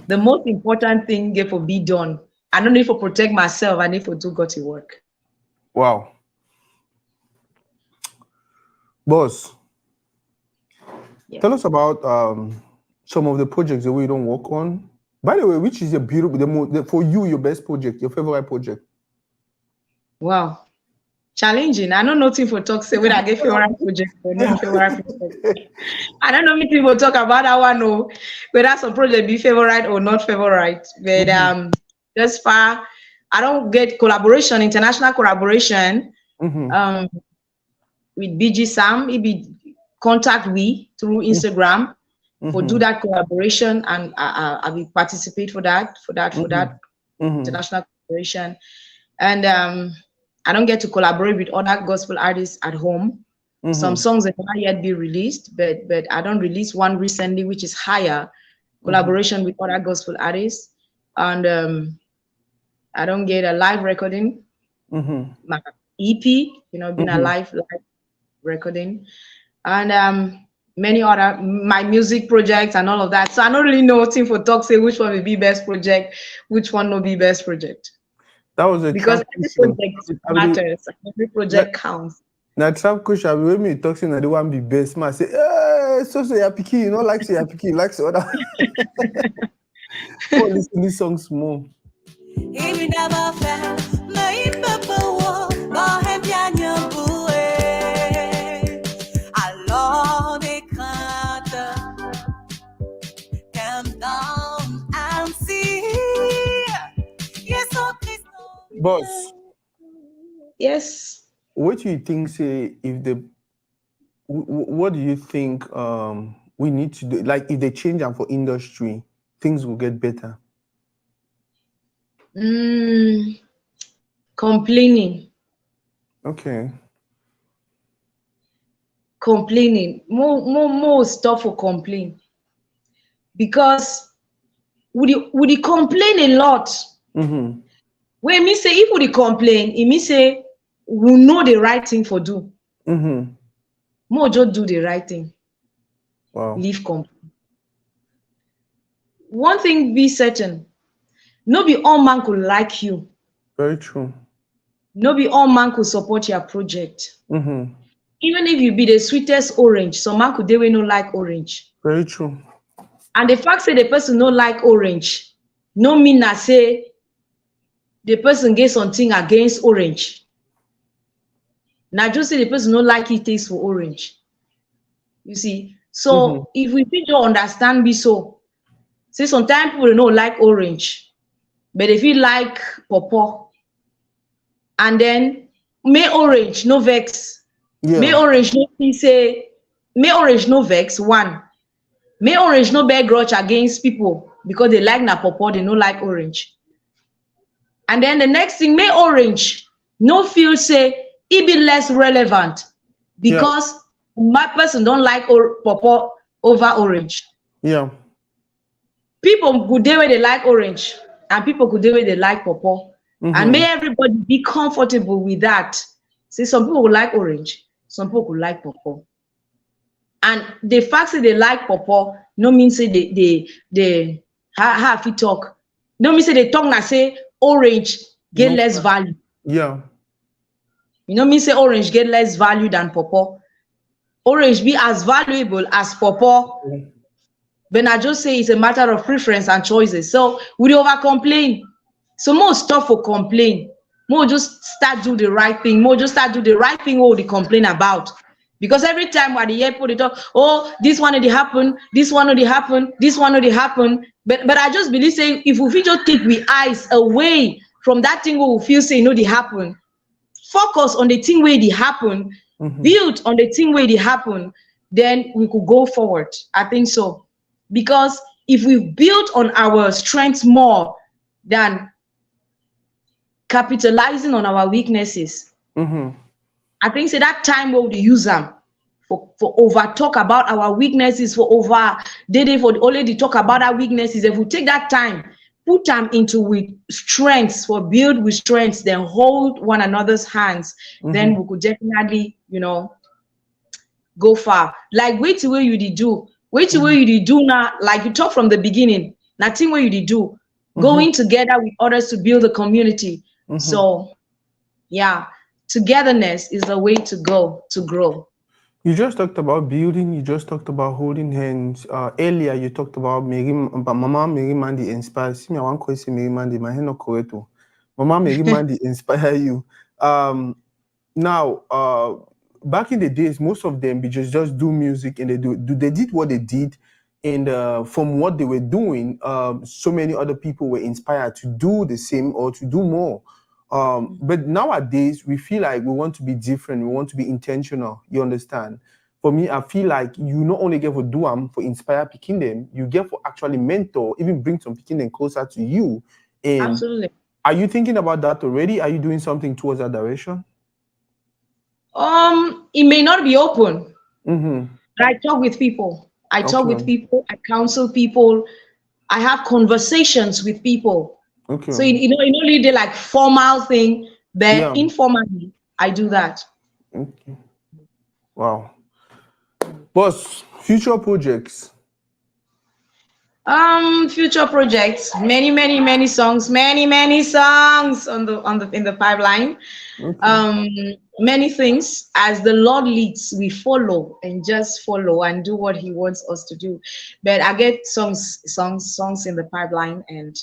the most important thing get for be done. I don't need to protect myself, I need to do God's work. Wow. Boss, tell us about some of the projects that we don't work on. By the way, which is your beautiful, for you, your best project, your favorite project? Wow. Challenging. I don't know nothing for talk say when I get favorite project or not favorite project. I don't know anything for talk about that one or whether some project be favorite or not favorite. But thus far, I don't get collaboration, international collaboration with BG Sam. He be contact we through Instagram for do that collaboration, and I will participate for that international collaboration. And I don't get to collaborate with other gospel artists at home. Some songs that cannot yet be released, but I don't release one recently, which is higher collaboration with other gospel artists. And I don't get a live recording. My EP, been a live recording. And many other, my music projects and all of that. So I don't really know what thing for talk, say which one will be best project, which one will be best project. That was a because every project matters, every project counts. Now, Trump question, when me talking, that the one be best. Man, say, so you're picky, you know, like say you're picky, you like say other. Oh, listen to these songs more. Boss. Yes. What do you think? Say what do you think? We need to do. Like if they change them for industry, things will get better. Complaining. Okay. Complaining. More stuff for complain. Because we complain a lot. When me say if we complain, it means say will know the right thing for do. Mm-hmm. More just do the right thing. Wow. Leave complain. One thing be certain, no be all man could like you. Very true. No be all man could support your project. Mm-hmm. Even if you be the sweetest orange, some man could they will no like orange. Very true. And the fact say the person no like orange, no mean na say the person get something against orange. Now just say the person no like it taste for orange. You see, so Mm-hmm. if we fit just understand be so, say sometimes people don't like orange, but if you like pawpaw, and then may orange no vex, may Yeah. orange no feel say, may orange no vex one, may orange no bear grudge against people because they like na pawpaw, they no like orange. And then the next thing, may orange no feel say it be less relevant Yeah. because my person don't like pawpaw over orange. Yeah. People could do where they like orange, and people could do where they like pawpaw. And Mm-hmm. may everybody be comfortable with that. See, some people will like orange, some people could like pawpaw. And the fact that they like pawpaw no mean say they how if you talk. No mean say they talk na say orange get No. less value. Yeah. You know mean say orange get less value than pawpaw. Orange be as valuable as pawpaw. But I just say it's a matter of preference and choices. So we over complain. So more stuff for complain. More just start do the right thing. More just start do the right thing what they complain about. Because every time when the airport they talk, oh, this one already happen, this one already happen, this one already happen. But I just believe saying if we just take we eyes away from that thing what we feel say no they happen, focus on the thing where they happen, Mm-hmm. build on the thing where they happen, then we could go forward. I think so. Because if we build on our strengths more than capitalizing on our weaknesses, Mm-hmm. I think say that time we'll use them for over talk about our weaknesses, for over for already talk about our weaknesses. If we take that time, put them into with strengths, for build with strengths, then hold one another's hands, then we could definitely, go far. Like wait till where you did do. Wait till where you did do now, like you talk from the beginning. Nothing where you did do. Going together with others to build a community. So yeah, togetherness is the way to go to grow. You just talked about building. You just talked about holding hands. Earlier, you talked about Mama Mary Mandy inspire. See me, I want to say Mary Mandy. My hand not correct. Mama Mary Mandy inspire you. Now, back in the days, most of them just do music and they did what they did, and from what they were doing, so many other people were inspired to do the same or to do more. But nowadays, we feel like we want to be different. We want to be intentional. You understand? For me, I feel like you not only get for do them for inspire picking them, you get for actually mentor, even bring some picking them closer to you. And Absolutely. are you thinking about that already? Are you doing something towards that direction? It may not be open. Mm-hmm. I talk with people. I talk with Okay. people. I counsel people. I have conversations with people. Okay. So it not really the like formal thing, but Yeah. informally I do that. Okay. Wow. Boss, future projects. Future projects, many songs, many songs on the in the pipeline. Okay. Many things. As the Lord leads, we follow and just follow and do what He wants us to do. But I get songs in the pipeline, and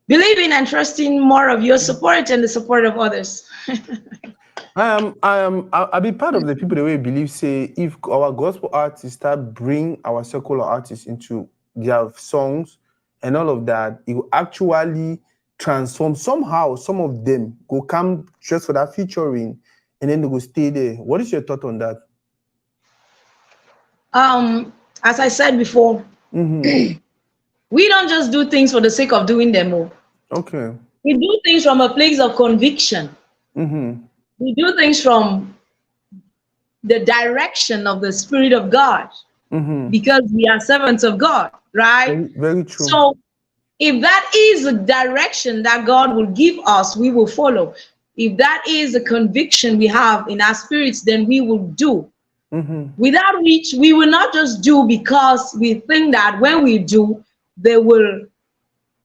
believing and trusting more of your support and the support of others. I'll be part of the people that we believe say if our gospel artists start bring our secular artists into their songs and all of that, it will actually transform somehow. Some of them go come just for that featuring, and then they will stay there. What is your thought on that? As I said before, we don't just do things for the sake of doing them all. Okay. We do things from a place of conviction. We do things from the direction of the Spirit of God, because we are servants of God, right? Very, very true. So if that is the direction that God will give us, we will follow. If that is the conviction we have in our spirits, then we will do. Mm-hmm. Without which we will not just do because we think that when we do, they will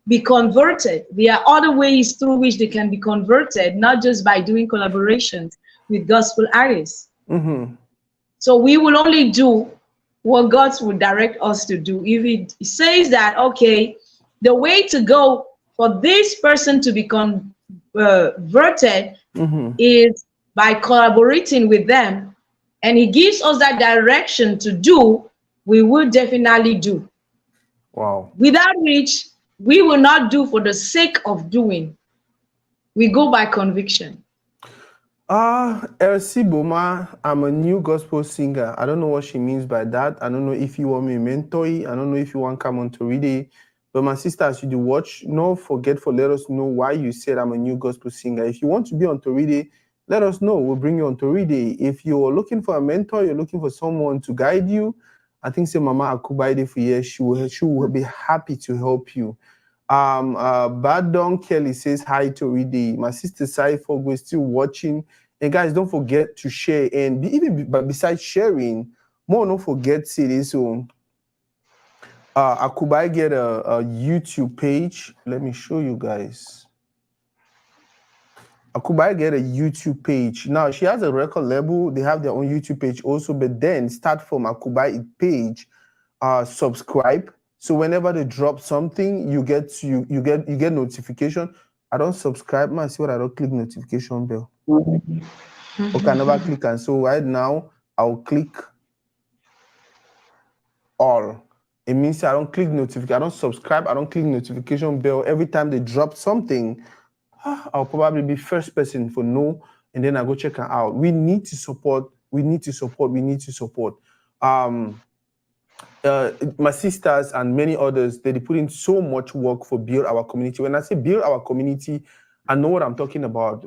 be converted. There are other ways through which they can be converted, not just by doing collaborations with gospel artists. Mm-hmm. So we will only do what God will direct us to do. If it says that, okay, the way to go for this person to be converted Mm-hmm. is by collaborating with them, and He gives us that direction to do, we will definitely do. Wow. Without which, we will not do for the sake of doing. We go by conviction. Elsie Boma, I'm a new gospel singer. I don't know what she means by that. I don't know if you want me to mentor you. I don't know if you want to come on Toridey. But my sister, as you do watch, no forget for let us know why you said I'm a new gospel singer. If you want to be on Toridey, let us know. We'll bring you on Toridey. If you're looking for a mentor, you're looking for someone to guide you, I think say Mama Akubai for years, she will be happy to help you. Badon Kelly says hi to Toridey. My sister Saifo is still watching. And guys, don't forget to share. And but besides sharing, more don't forget this. So Akubai get a YouTube page. Let me show you guys. Akubai get a YouTube page. Now she has a record label. They have their own YouTube page also, but then start from Akubai page, subscribe. So whenever they drop something, you get notification. I don't subscribe, man. See what I don't click notification bell. Okay, I never click, and so right now I'll click all. It means I don't click notification, I don't subscribe, I don't click notification bell. Every time they drop something, I'll probably be first person for no, and then I go check it out. We need to support. My sisters and many others, they put in so much work for build our community. When I say build our community, I know what I'm talking about.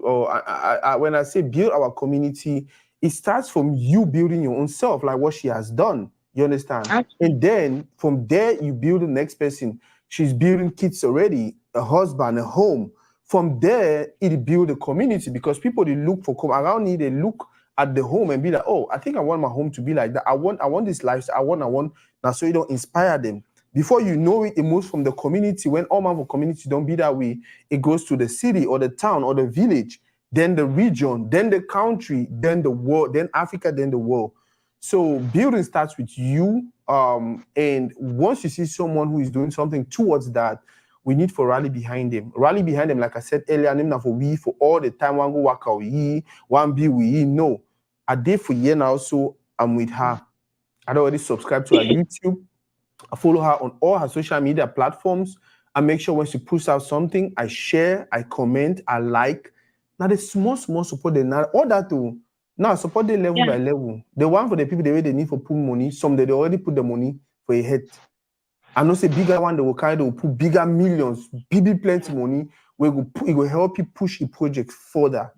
When I say build our community, it starts from you building your own self, like what she has done. You understand? Absolutely. And then from there, you build the next person. She's building kids already, a husband, a home. From there, it build a community because people, they look for around me, they look at the home and be like, oh, I think I want my home to be like that. I want this lifestyle. I want. Now, so you don't inspire them. Before you know it, it moves from the community. When all man for community don't be that way, it goes to the city or the town or the village, then the region, then the country, then the world, then Africa, then the world. So building starts with you. And once you see someone who is doing something towards that, we need to rally behind them. Rally behind them, like I said earlier, not for all the time, one go work out, one be we. No. A day for year now, so I'm with her. I'd already subscribed to her YouTube. I follow her on all her social media platforms. I make sure when she puts out something, I share, I comment, I like. Now the small support, they not all that too. Now support the level by level. The one for the people they need for put money. Some they already put the money for a head. I know say bigger one they will carry, they will put bigger millions, big plenty money. It will help you push the project further.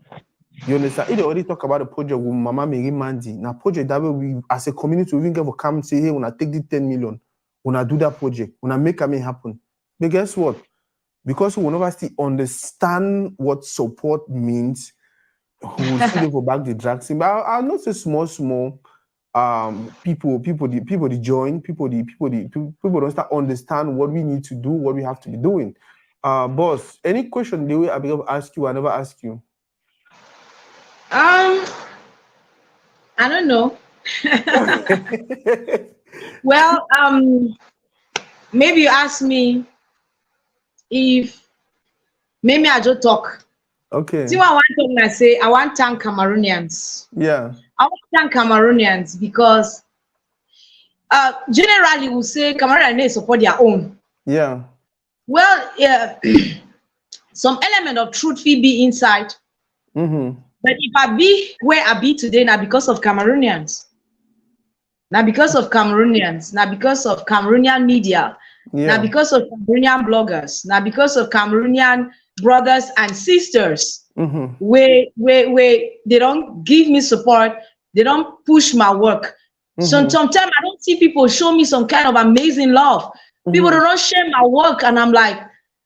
You understand? If they already talk about the project with Mama Mary Mandy, now project that way we as a community we even get for come and say, hey, when I take the 10 million, when I do that project, when I make it happen. But guess what? Because we will never still understand what support means, we will still go back the drag scene. But I'll not say small people they join, people don't start understand what we need to do, what we have to be doing. Boss, any question the way I be able to ask you, I never ask you. I don't know. Well, maybe you ask me if maybe I just talk. Okay. See what I want to say? I want to thank Cameroonians. Yeah. I want to thank Cameroonians because generally we say Cameroonians support their own. Yeah. Well, yeah, some element of truth will be inside. Mm-hmm. But if I be where I be today, now because of Cameroonians. Now because of Cameroonians. Now because of Cameroonian media. Yeah. Now because of Cameroonian bloggers. Now because of Cameroonian brothers and sisters. Mm-hmm. Where they don't give me support. They don't push my work. Mm-hmm. Sometimes I don't see people show me some kind of amazing love. Mm-hmm. People don't share my work. And I'm like,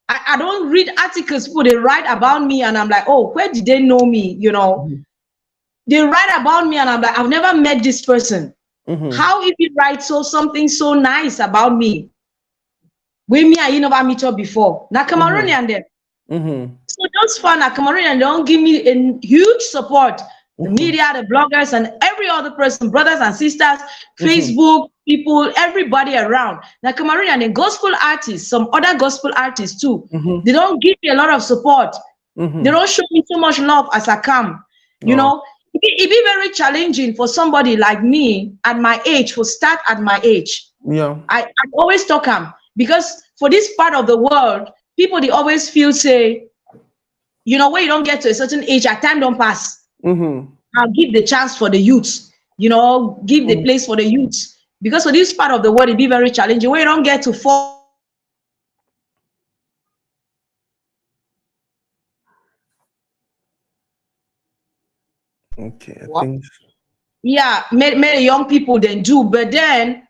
I don't read articles, people they write about me, and I'm like, oh, where did they know me? You know, they write about me, and I'm like, I've never met this person. How if you write something so nice about me? We me I never meet up before. Now Cameroonian them. So those fun at Cameroonian don't give me a huge support. The media, the bloggers, and every other person, brothers and sisters, Facebook people, everybody around. Now Cameroonian and gospel artists, some other gospel artists too. They don't give me a lot of support. They don't show me so much love as I come. You know, it be very challenging for somebody like me at my age, for start at my age. Yeah. I always talk because for this part of the world, people they always feel say, you know, when you don't get to a certain age, our time don't pass. I'll give the chance for the youth, you know, give the place for the youth. Because for this part of the world, it be very challenging. When you don't get to 4. Okay, I think. Yeah, many young people then do, but then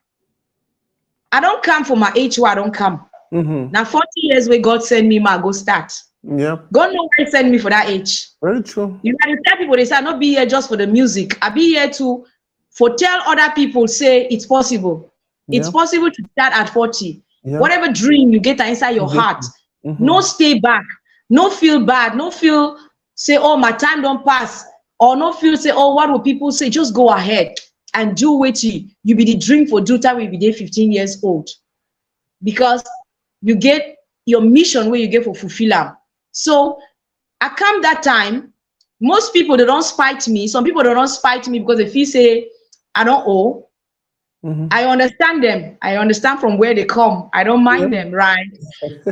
I don't come for my age where I don't come. Now 40 years where God send me, I go start. Yeah. God know why He send me for that age. Very true. You know, tell people they say I not be here just for the music. I be here to tell other people say it's possible. It's possible to start at 40. Whatever dream you get inside your heart, no stay back, no feel bad, no feel say, oh, my time don't pass, or no feel say, oh, what will people say? Just go ahead and do what you be the dream for do time will be there 15 years old. Because you get your mission where you get for fulfill them. So I come that time, most people they don't spite me. Some people they don't spite me because they feel say I don't owe. I understand them. I understand from where they come. I don't mind them, right?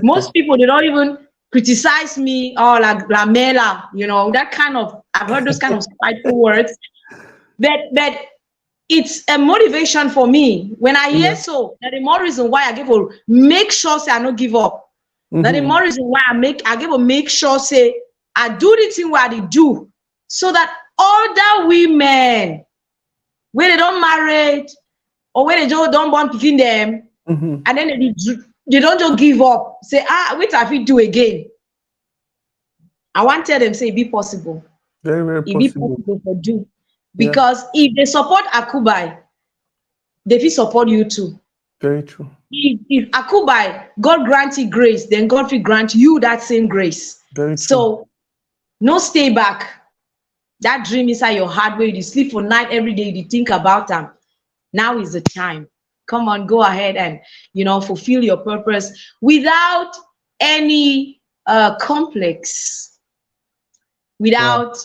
Most people they don't even criticize me or like Lamela, you know, that kind of I've heard those kind of spiteful words. But it's a motivation for me. When I hear so, that the more reason why I give a make sure say I don't give up. That the more reason why I give a make sure say I do the thing where I do, so that other women, when they don't marry or when they don't born picking them, and then they don't just give up. Say, wait, have you do again? I want to tell them say it be possible. Very, very It possible. be possible for do. Because if they support Akubai, they will support you too. Very true. If Akubai, God grant you grace, then God will grant you that same grace. Very true. So, no stay back. That dream inside your heart where you sleep for night every day, you think about them. Now is the time. Come on, go ahead and, you know, fulfill your purpose without any complex. Without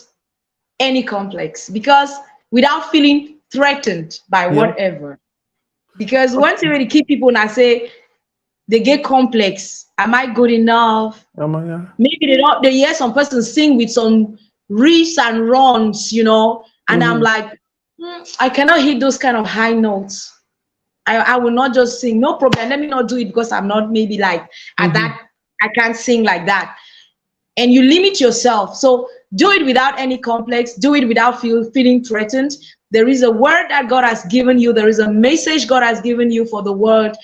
any complex. Because without feeling threatened by whatever. Because once you really keep people and I say they get complex, am I good enough? Maybe they hear some person sing with some riffs and runs, you know, and I'm like, I cannot hit those kind of high notes. I will not just sing, no problem. Let me not do it because I'm not maybe like at that, I can't sing like that. And you limit yourself. So do it without any complex, do it without feeling threatened. There is a word that God has given you. There is a message God has given you for the world.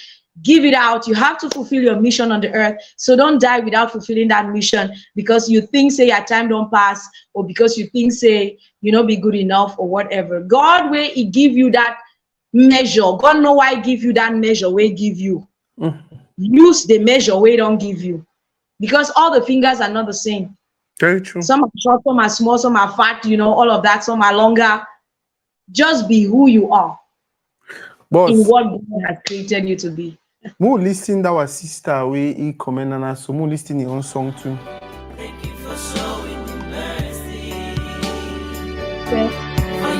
Give it out. You have to fulfill your mission on the earth. So don't die without fulfilling that mission because you think say your time don't pass or because you think say you not be good enough or whatever. God will He give you that measure. God know why He give you that measure where He give you. Use the measure where He don't give you. Because all the fingers are not the same. Very true. Some are short, some are small, some are fat, you know, all of that, some are longer. Just be who you are. Boss, in what God has created you to be. More listening that our sister we he comment on us, so more listening your own song too. Thank you for showing me mercy. For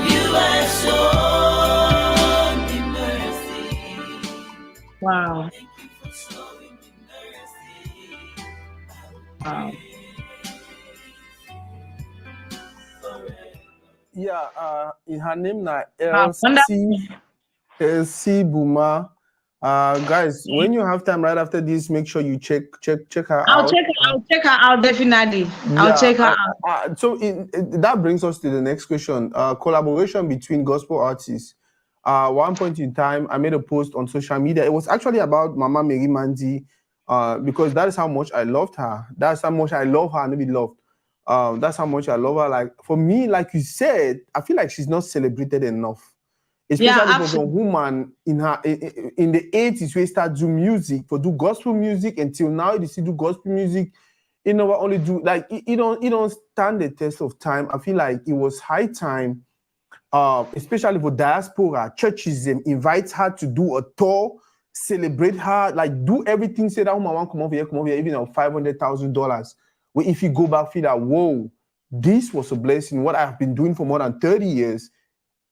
you have shown me mercy. Wow. Thank you for showing me mercy. Wow. Yeah, in her name now Elsie Buma. Guys, when you have time right after this, make sure you check her out. I'll check her out definitely. I'll check her out. So that brings us to the next question. Collaboration between gospel artists. One point in time, I made a post on social media. It was actually about Mama Mary Mandy. because that is how much I loved her. That's how much I love her and to be loved. That's how much I love her. Like for me, like you said, I feel like she's not celebrated enough. Yeah, Especially for a absolutely. woman in her in the 80s, we start do music, for do gospel music until now. You see do gospel music, you know what only do like you don't stand the test of time. I feel like it was high time, especially for diaspora churches, invite her to do a tour, celebrate her, like do everything. Say that woman want come over here, even on $500,000. Well, if you go back, feel that whoa, this was a blessing. What I've been doing for more than 30 years.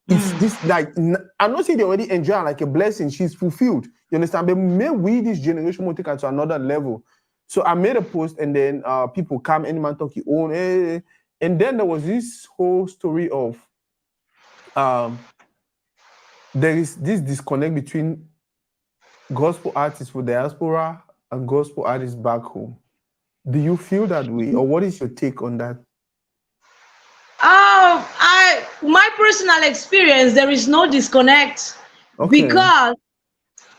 It's this like I'm not saying they already enjoy like a blessing. She's fulfilled. You understand? But may we this generation will take her to another level. So I made a post and then people come, any man talk your own. And then there was this whole story of there is this disconnect between gospel artists for diaspora and gospel artists back home. Do you feel that way, or what is your take on that? My personal experience, there is no disconnect, Okay. because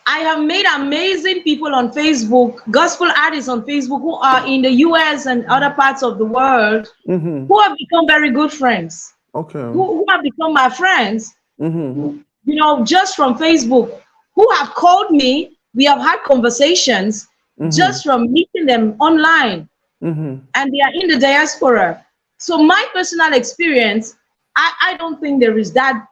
I have made amazing people on Facebook, gospel artists on Facebook who are in the US and other parts of the world, who have become very good friends. Okay. Who have become my friends, Mm-hmm. you know, just from Facebook, who have called me. We have had conversations just from meeting them online, and they are in the diaspora. So my personal experience, I don't think there is that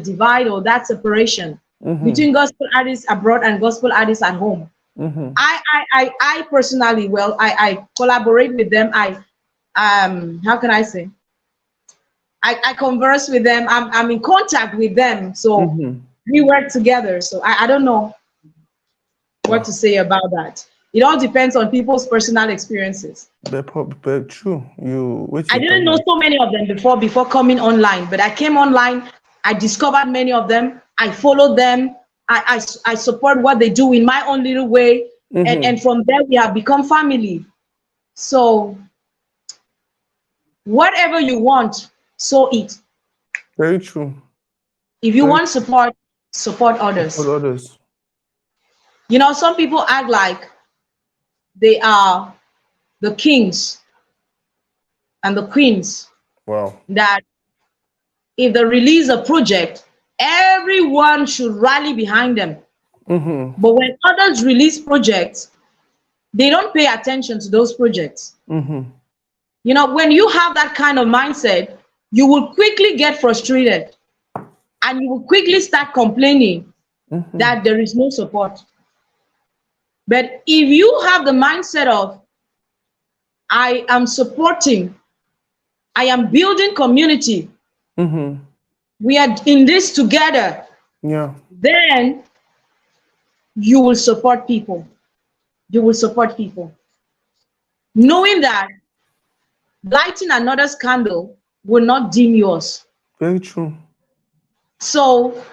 divide or that separation between gospel artists abroad and gospel artists at home. I personally, well, I collaborate with them. How can I say? I converse with them. I'm in contact with them. So we work together. So I don't know what to say about that. It all depends on people's personal experiences. But true. I didn't know so many of them before coming online, but I came online. I discovered many of them. I followed them. I support what they do in my own little way. And from there, we have become family. So whatever you want, sow it. Very true. If you want support, support others. Support others. You know, some people act like they are the kings and the queens. Wow. That if they release a project, everyone should rally behind them. But when others release projects, they don't pay attention to those projects. You know, when you have that kind of mindset, you will quickly get frustrated and you will quickly start complaining that there is no support. But if you have the mindset of, I am supporting, I am building community, we are in this together, then you will support people. You will support people. Knowing that lighting another's candle will not dim yours. Very true. So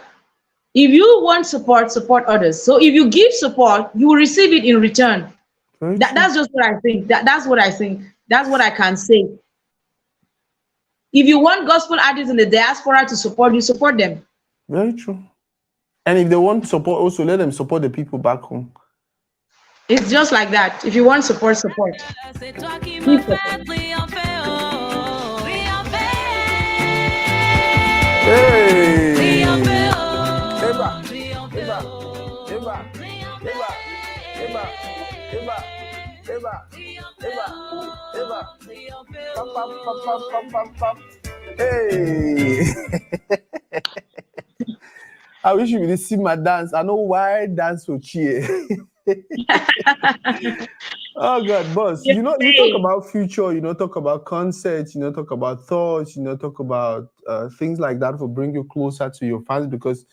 if you want support, support others. So if you give support, you will receive it in return. That's just what I think. That's what I think. That's what I can say. If you want gospel artists in the diaspora to support you, support them. Very true. And if they want support, also let them support the people back home. It's just like that. If you want support, support. Give support. Hey! Hey! I wish you would see my dance. I know why dance so cheer. Oh God, boss. You know, you talk about future, you know, talk about concerts, you know, talk about thoughts, you know, talk about things like that for bring you closer to your fans, because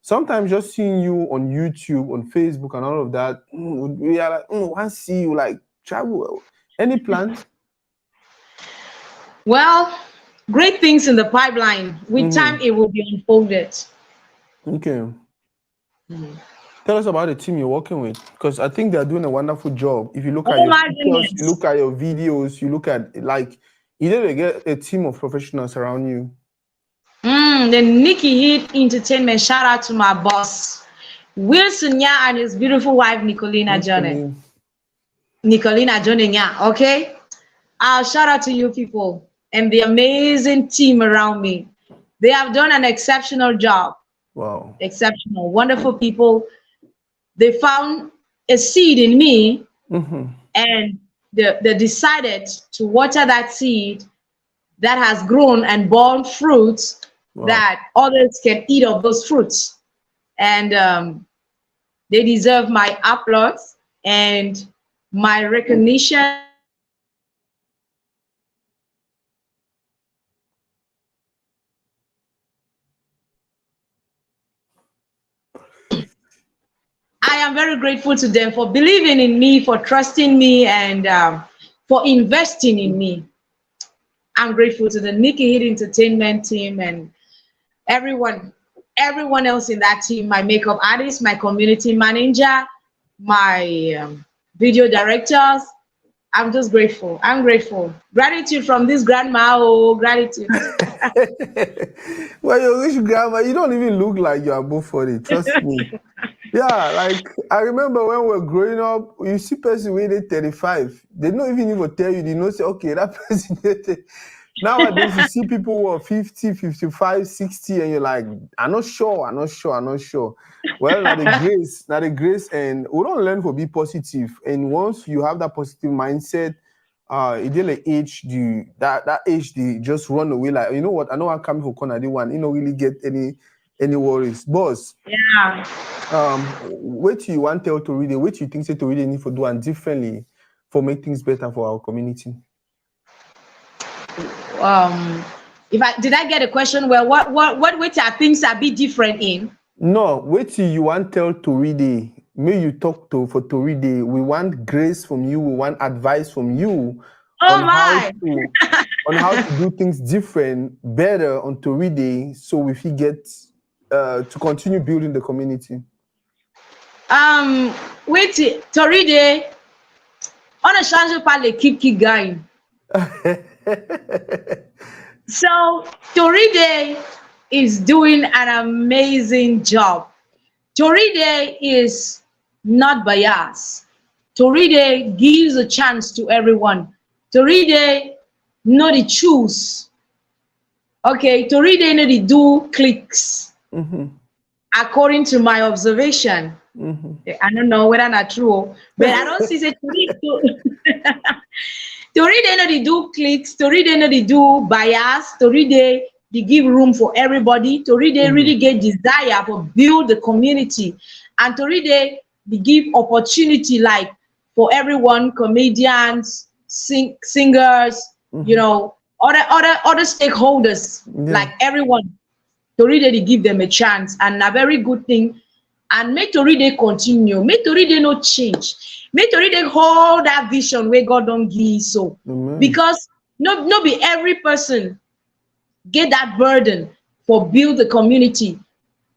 sometimes just seeing you on YouTube, on Facebook and all of that, we are like, want to see you like travel. Any plans? Well, great things in the pipeline. With time, it will be unfolded. Okay. Tell us about the team you're working with, because I think they're doing a wonderful job. If you look at your pictures, you look at your videos, you look at like you need to get a team of professionals around you. The Nikki Hit Entertainment. Shout out to my boss, Wilson Ya, and his beautiful wife Nicolina Johnny. Nicolina Joninya, okay? Shout out to you people and the amazing team around me. They have done an exceptional job. Wow. Exceptional, wonderful people. They found a seed in me and they decided to water that seed that has grown and borne fruits that others can eat of those fruits. And they deserve my applause and my recognition. I am very grateful to them for believing in me, for trusting me, and for investing in me. I'm grateful to the Nikki Hit Entertainment team and everyone else in that team, my makeup artist, my community manager, my video directors. I'm just grateful. I'm grateful. Gratitude from this grandma. Oh, gratitude. Well, you rich grandma, you don't even look like you're above 40. Trust me. Yeah, like I remember when we were growing up, you see person weighted 35. They don't even tell you, they don't say, okay, that person nowadays you see people who are 50, 55, 60, and you're like, I'm not sure. Well, now the grace, and we don't learn to be positive. And once you have that positive mindset, it didn't age that age they just run away. Like, you know what? I know I'm coming for corner, they want, you know, really get any worries. Boss. Yeah. What you want tell Toridey, what you think say Toridey need to do and differently for make things better for our community? Did I get a question? Well, what are things that be different in? No, what you want tell Toridey? May you talk to for Toridey. We want grace from you. We want advice from you on how to do things different, better on Toridey, so we can get to continue building the community. With Toridey, on a change pas l'équipe qui gagne. So Toridey is doing an amazing job. Toridey is not biased. Toridey gives a chance to everyone. Toridey know the choose. Okay, Toridey know the do clicks. According to my observation. I don't know whether that's true, but I don't see that Toridey know they do clicks, Toridey know they do bias, Toridey they give room for everybody, Toridey really get desire for build the community, and Toridey they give opportunity like for everyone, comedians, singers, you know, other stakeholders, like everyone. Toridey they give them a chance, and a very good thing. And make Toridey continue. Make Toridey no change. Make Toridey hold that vision where God don't give so. Because no be every person get that burden for build the community.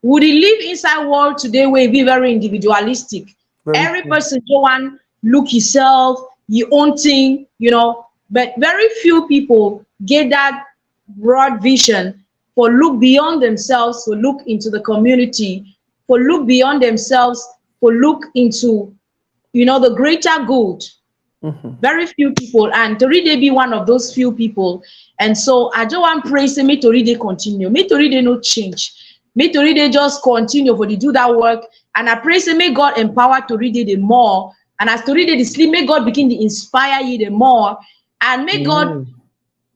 Would he live inside world today where he be very individualistic? Every person go and look himself, your own thing, you know. But very few people get that broad vision for look beyond themselves, for look into the community, for look beyond themselves, for look into, you know, the greater good. Very few people, and Toridey be one of those few people. And so I just want to pray, say, may Toridey continue. May Toridey no change. May Toridey just continue for the do that work. And I pray, say, may God empower Toridey the more. And as Toridey the sleep, may God begin to inspire you the more. And may God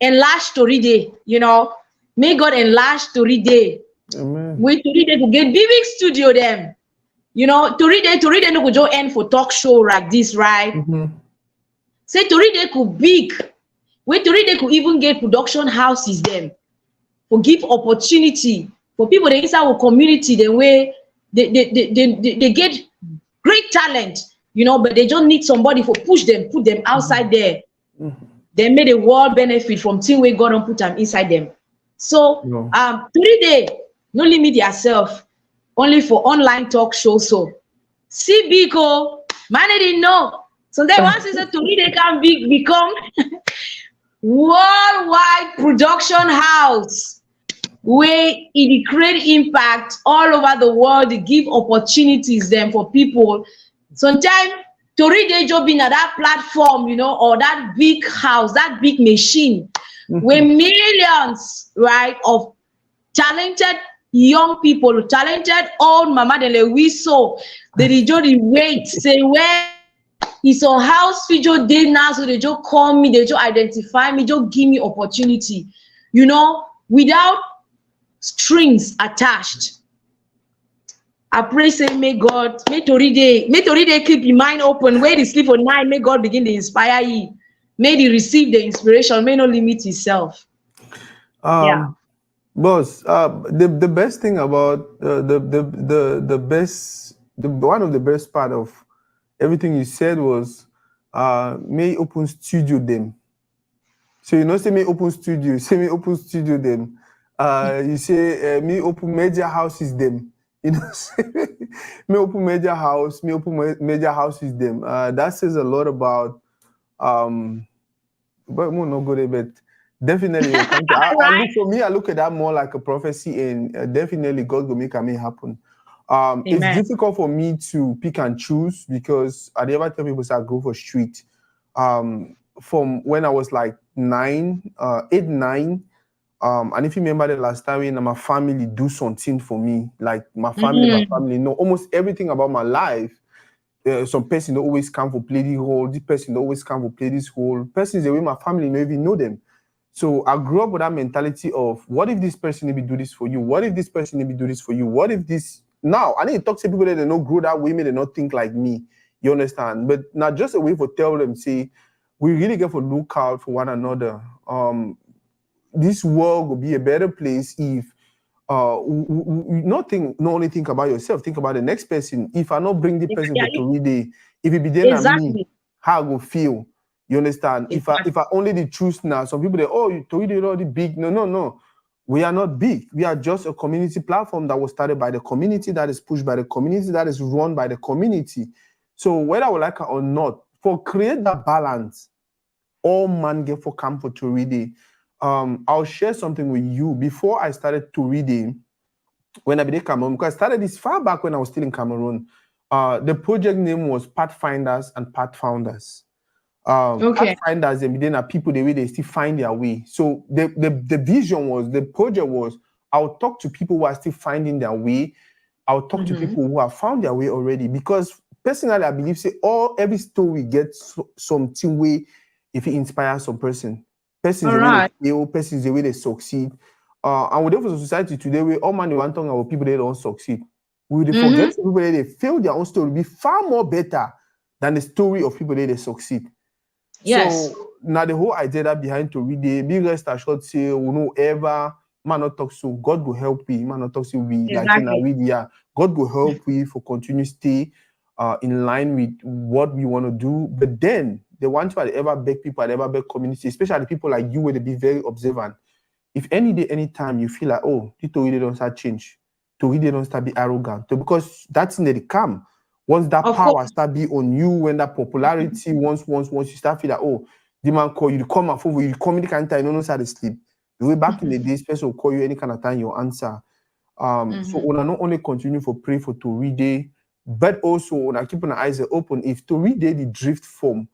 enlarge Toridey, you know. May God enlarge Toridey. With Toridey to get big studio them. You know, Toridey no go just end for talk show like this, right? Say Toridey could big. Where Toridey could even get production houses them. For give opportunity for people that inside our community, the way they get great talent, you know, but they don't need somebody for push them, put them outside there. They made a world benefit from thing where God don't put them inside them. So Toridey, no limit yourself only for online talk show. So see Biko, man, I didn't know. So then once he said Toridey can become worldwide production house where it create impact all over the world, they give opportunities then for people. Sometimes Toridey Joe being at that platform, or that big house, that big machine, where millions, right, of talented young people, talented old mama de we saw the Joe the wait, say where is a house feature day now, so they just call me, they just identify me, just give me opportunity, without strings attached. I pray, say, may Toridey keep your mind open. Where they sleep for night, may God begin to inspire you. May they receive the inspiration, may not limit himself. Yeah. Boss, the best thing about one of the best part of everything you said was may open studio them. So say me open studio, say me open studio them. You say me open major houses them. Say me open major house, me open major houses them. That says a lot about but more not good, but definitely I look at that more like a prophecy, and definitely God will make it happen. It's difficult for me to pick and choose because I never tell people I go for street. From when I was like 9, and if you remember the last time when my family do something for me, like my family know almost everything about my life. Some person don't always come for play the role. This person don't always come for play this role. Persons the way my family don't even know them. So I grew up with that mentality of what if this person maybe do this for you? What if this person maybe do this for you? What if this now? I need to talk to people that they don't grow that way, they don't think like me. You understand? But not just a way for tell them, say, we really get to look out for one another. This world will be a better place if not only think about yourself, think about the next person. If I not bring the person to Toridey, if it be then me, how I go feel? You understand? Exactly. If I only the truth now, some people they Toridey is already big. No. We are not big. We are just a community platform that was started by the community, that is pushed by the community, that is run by the community. So whether I like it or not, for create that balance, all man get for come for Toridey. I'll share something with you. Before I started Toridey, when I became Cameroon, because I started this far back when I was still in Cameroon. The project name was Pathfinders and Pathfounders. Pathfinders and then are people the way they still find their way. So the vision was, the project was, I'll talk to people who are still finding their way. I'll talk to people who have found their way already. Because personally, I believe every story gets something way if it inspires some person. Persons the way they fail, persons the way they succeed. And with the society today, we all man they want to talk about people that don't succeed. We will forget people that they fail their own story be far more better than the story of people that they succeed. Yes. So now the whole idea behind Toridey, be rest assured, say, ever man not talk so God will help we, man not talk so we God will help we for continue stay in line with what we want to do. But then the ones who ever beg people, ever beg community, especially people like you, where they be very observant. If any day, anytime you feel like, Toridey don't start change, Toridey don't start be arrogant, because that's in the come. Once that power start be on you, when that popularity, once you start feel like, the man call you, you come and forward, you come any kind of time, you don't know how to sleep. The way back in the days, person will call you any kind of time, you answer. So we not only continue for pray for Toridey, but also we keep our eyes open. If Toridey the drift form,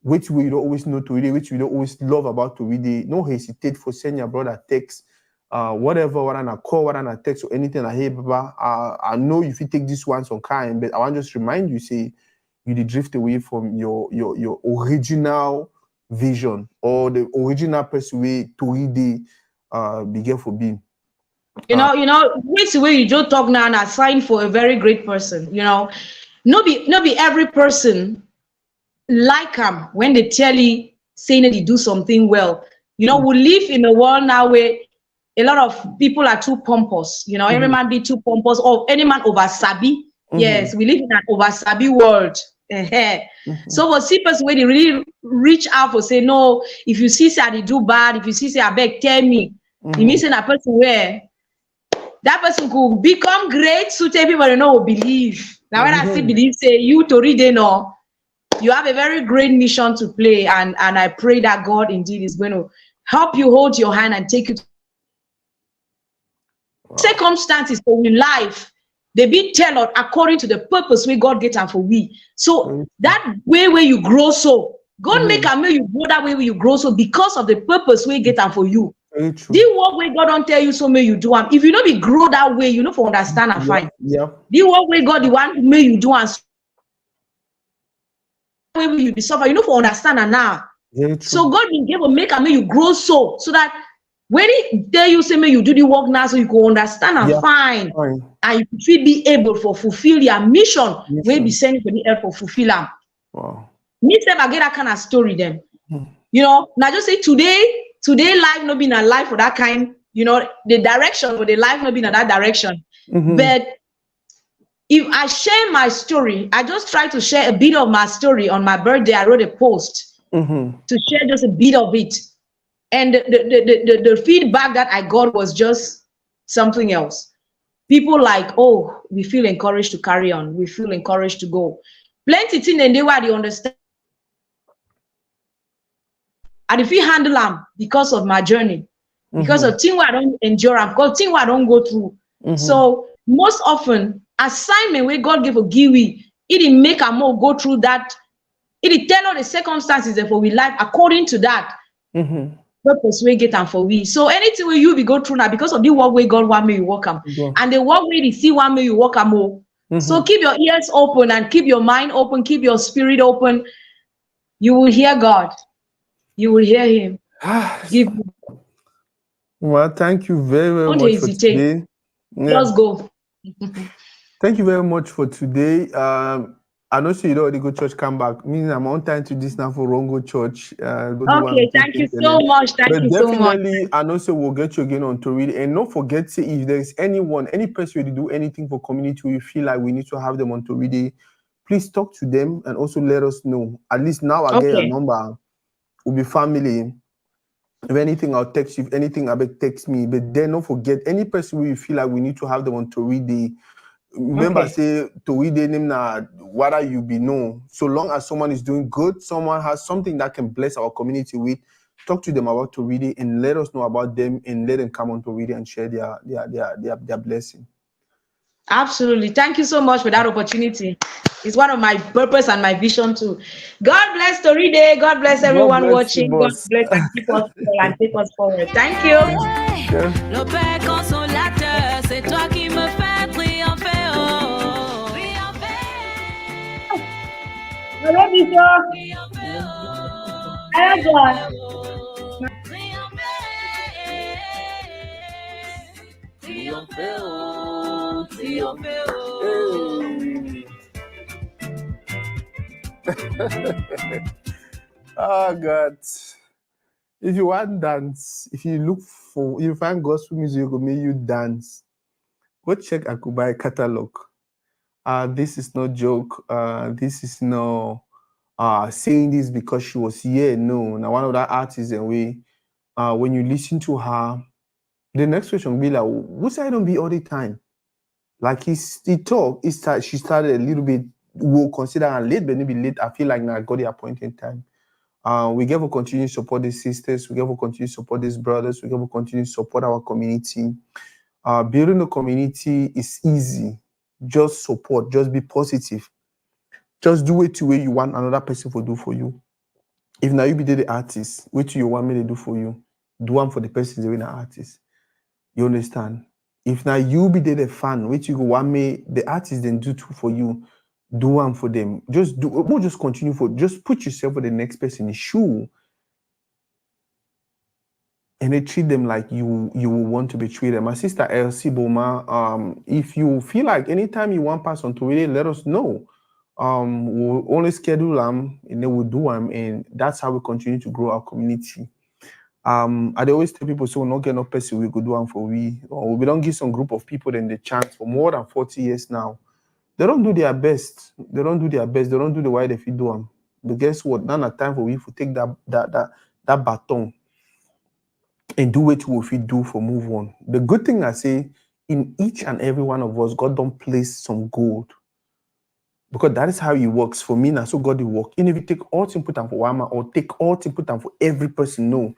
which we don't always know Toridey, which we don't always love about Toridey, no hesitate for send your brother text, whatever, what I call, what I text or anything. I know if you take this one some kind, but I want to just remind you, say you did drift away from your original vision or the original person way Toridey began for being. You know, this way you just talk now and I sign for a very great person. Not be every person like when they tell you saying that you do something well. We live in a world now where a lot of people are too pompous. Every man be too pompous, or any man over sabi. Yes, we live in an over sabi world. So for see person where they really reach out for say no, if you see say they do bad, if you see say I beg tell me, it means in a person where that person could become great, so everybody will believe. Now when I say believe, say you Toridey no. You have a very great mission to play, and I pray that God indeed is going to help you hold your hand and take you to circumstances for your life. they be tailored according to the purpose where God get and for we. So that way where you grow, so God make a make you grow that way where you grow, so because of the purpose we get and for you. Very true. The work where God don't tell you so may you do them. If you know be grow that way, you know for understand and fine. Yeah. The work where God the one may you do and way will you be suffer, you know for understand and now. Very true. So God will give a make and may you grow so that when he tell you say may you do the work now so you can understand and fine. And you should be able for fulfill your mission. Where be sending for the help for fulfill them. Wow. Need them I get that kind of story them. You know, now just say today life not been a life for that kind, you know, the direction for the life not been in that direction. But if I share my story, I just try to share a bit of my story on my birthday. I wrote a post to share just a bit of it. And the feedback that I got was just something else. People like, oh, we feel encouraged to carry on. We feel encouraged to go. Plenty things and they were they understand. And if you handle them because of my journey, because of things I don't endure, because things I don't go through. So most often, assignment where God gave a giwi, it didn't make a more go through that. It did tell all the circumstances for we life according to that. Purpose we get and for we. So anything where you be go through now because of the work where God want me you welcome. And the work where they see want me you welcome more. So keep your ears open and keep your mind open, keep your spirit open. You will hear God. You will hear him. Give him. Well, thank you very, very much for today. Just go. Thank you very much for today. I know you don't already go church, come back. Meaning I'm on time to this now for Rongo Church. Okay, thank you so much. Thank you so much. Definitely, I know we'll get you again on Toridey. And don't forget, say if there's anyone, any person who do anything for community, we feel like we need to have them on Toridey, please talk to them and also let us know. At least now I get your number. We'll be family. If anything, I'll text you. If anything, I bet text me. But then don't forget, any person we feel like we need to have them on Toridey. Remember, say Toridey name na whether you be known. So long as someone is doing good, someone has something that can bless our community with, talk to them about Toridey and let us know about them and let them come on Toridey and share their blessing. Absolutely. Thank you so much for that opportunity. It's one of my purpose and my vision too. God bless Toridey. God bless everyone watching. God bless and keep us and take us forward. Thank you. Le Père consolateur, c'est toi qui me fais triompher. Oh. I love you, sir. I love God. Oh God. If you want dance, if you find gospel music will make you dance, go check Akubai catalog. This is no joke. This is no saying this because she was here. No, now one of that artists and when you listen to her, the next question will be like, what's I don't be all the time? Like she started a little bit, we'll consider her late, but maybe late. I feel like now I got the appointed time. We get to continue to support these sisters. We get to continue to support these brothers. We get to continue to support our community. Building a community is easy. Just support. Just be positive. Just do it the way you want another person to do for you. If now you be the artist, what you want me to do for you, do one for the person doing the artist. You understand? If now you be the fan, which you want me, the artist then do too for you, do one for them. Just continue just put yourself for the next person in the shoe. And they treat them like you will want to be treated. My sister Elsie Boma, if you feel like anytime you want pass on to really let us know. We'll only schedule them and then we'll do them, and that's how we continue to grow our community. I always tell people, so we'll not get no person we could do them for or we don't give some group of people then the chance for more than 40 years now. They don't do their best. They don't do the way they feel do them. But guess what? Now it's time for we to take that baton and do what we feel do for move on. The good thing I say, in each and every one of us, God don't place some gold. Because that is how it works for me now. So God will work. And if you take all things put down for Wama or take all things put down for every person, no.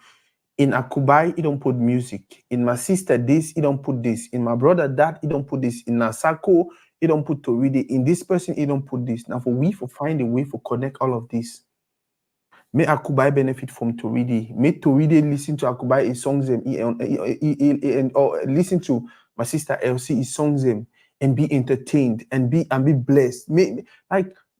In Akubai, he don't put music. In my sister this, he don't put this. In my brother that, he don't put this. In Nasako, he don't put Toridey. In this person, he don't put this. Now for find a way to connect all of this. May Akubai benefit from Toridey. May Toridey listen to Akubai his songs and or listen to my sister Elsie his songs and be entertained and be blessed.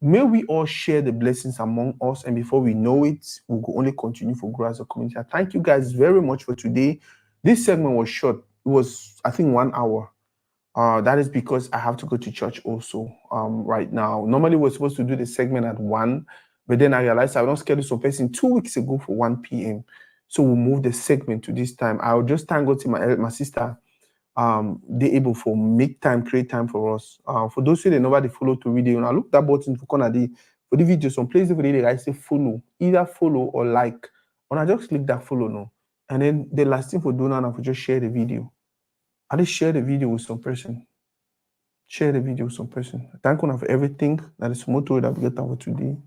May we all share the blessings among us, and before we know it, we'll only continue to grow as a community. I thank you guys very much for today. This segment was short. It was, I think, 1 hour. That is because I have to go to church also right now. Normally, we're supposed to do the segment at 1, but then I realized I don't schedule some person 2 weeks ago for 1 p.m. So we'll move the segment to this time. I'll just thank God to my sister. They able for create time for us. For those who they nobody follow to video, now look that button for corner for the video. Some places for the guys say follow, either follow or like. When I just click that follow now, and then the last thing for doing now for just share the video. I just share the video with some person. Share the video with some person. Thank you for everything. That is motto that we get over today.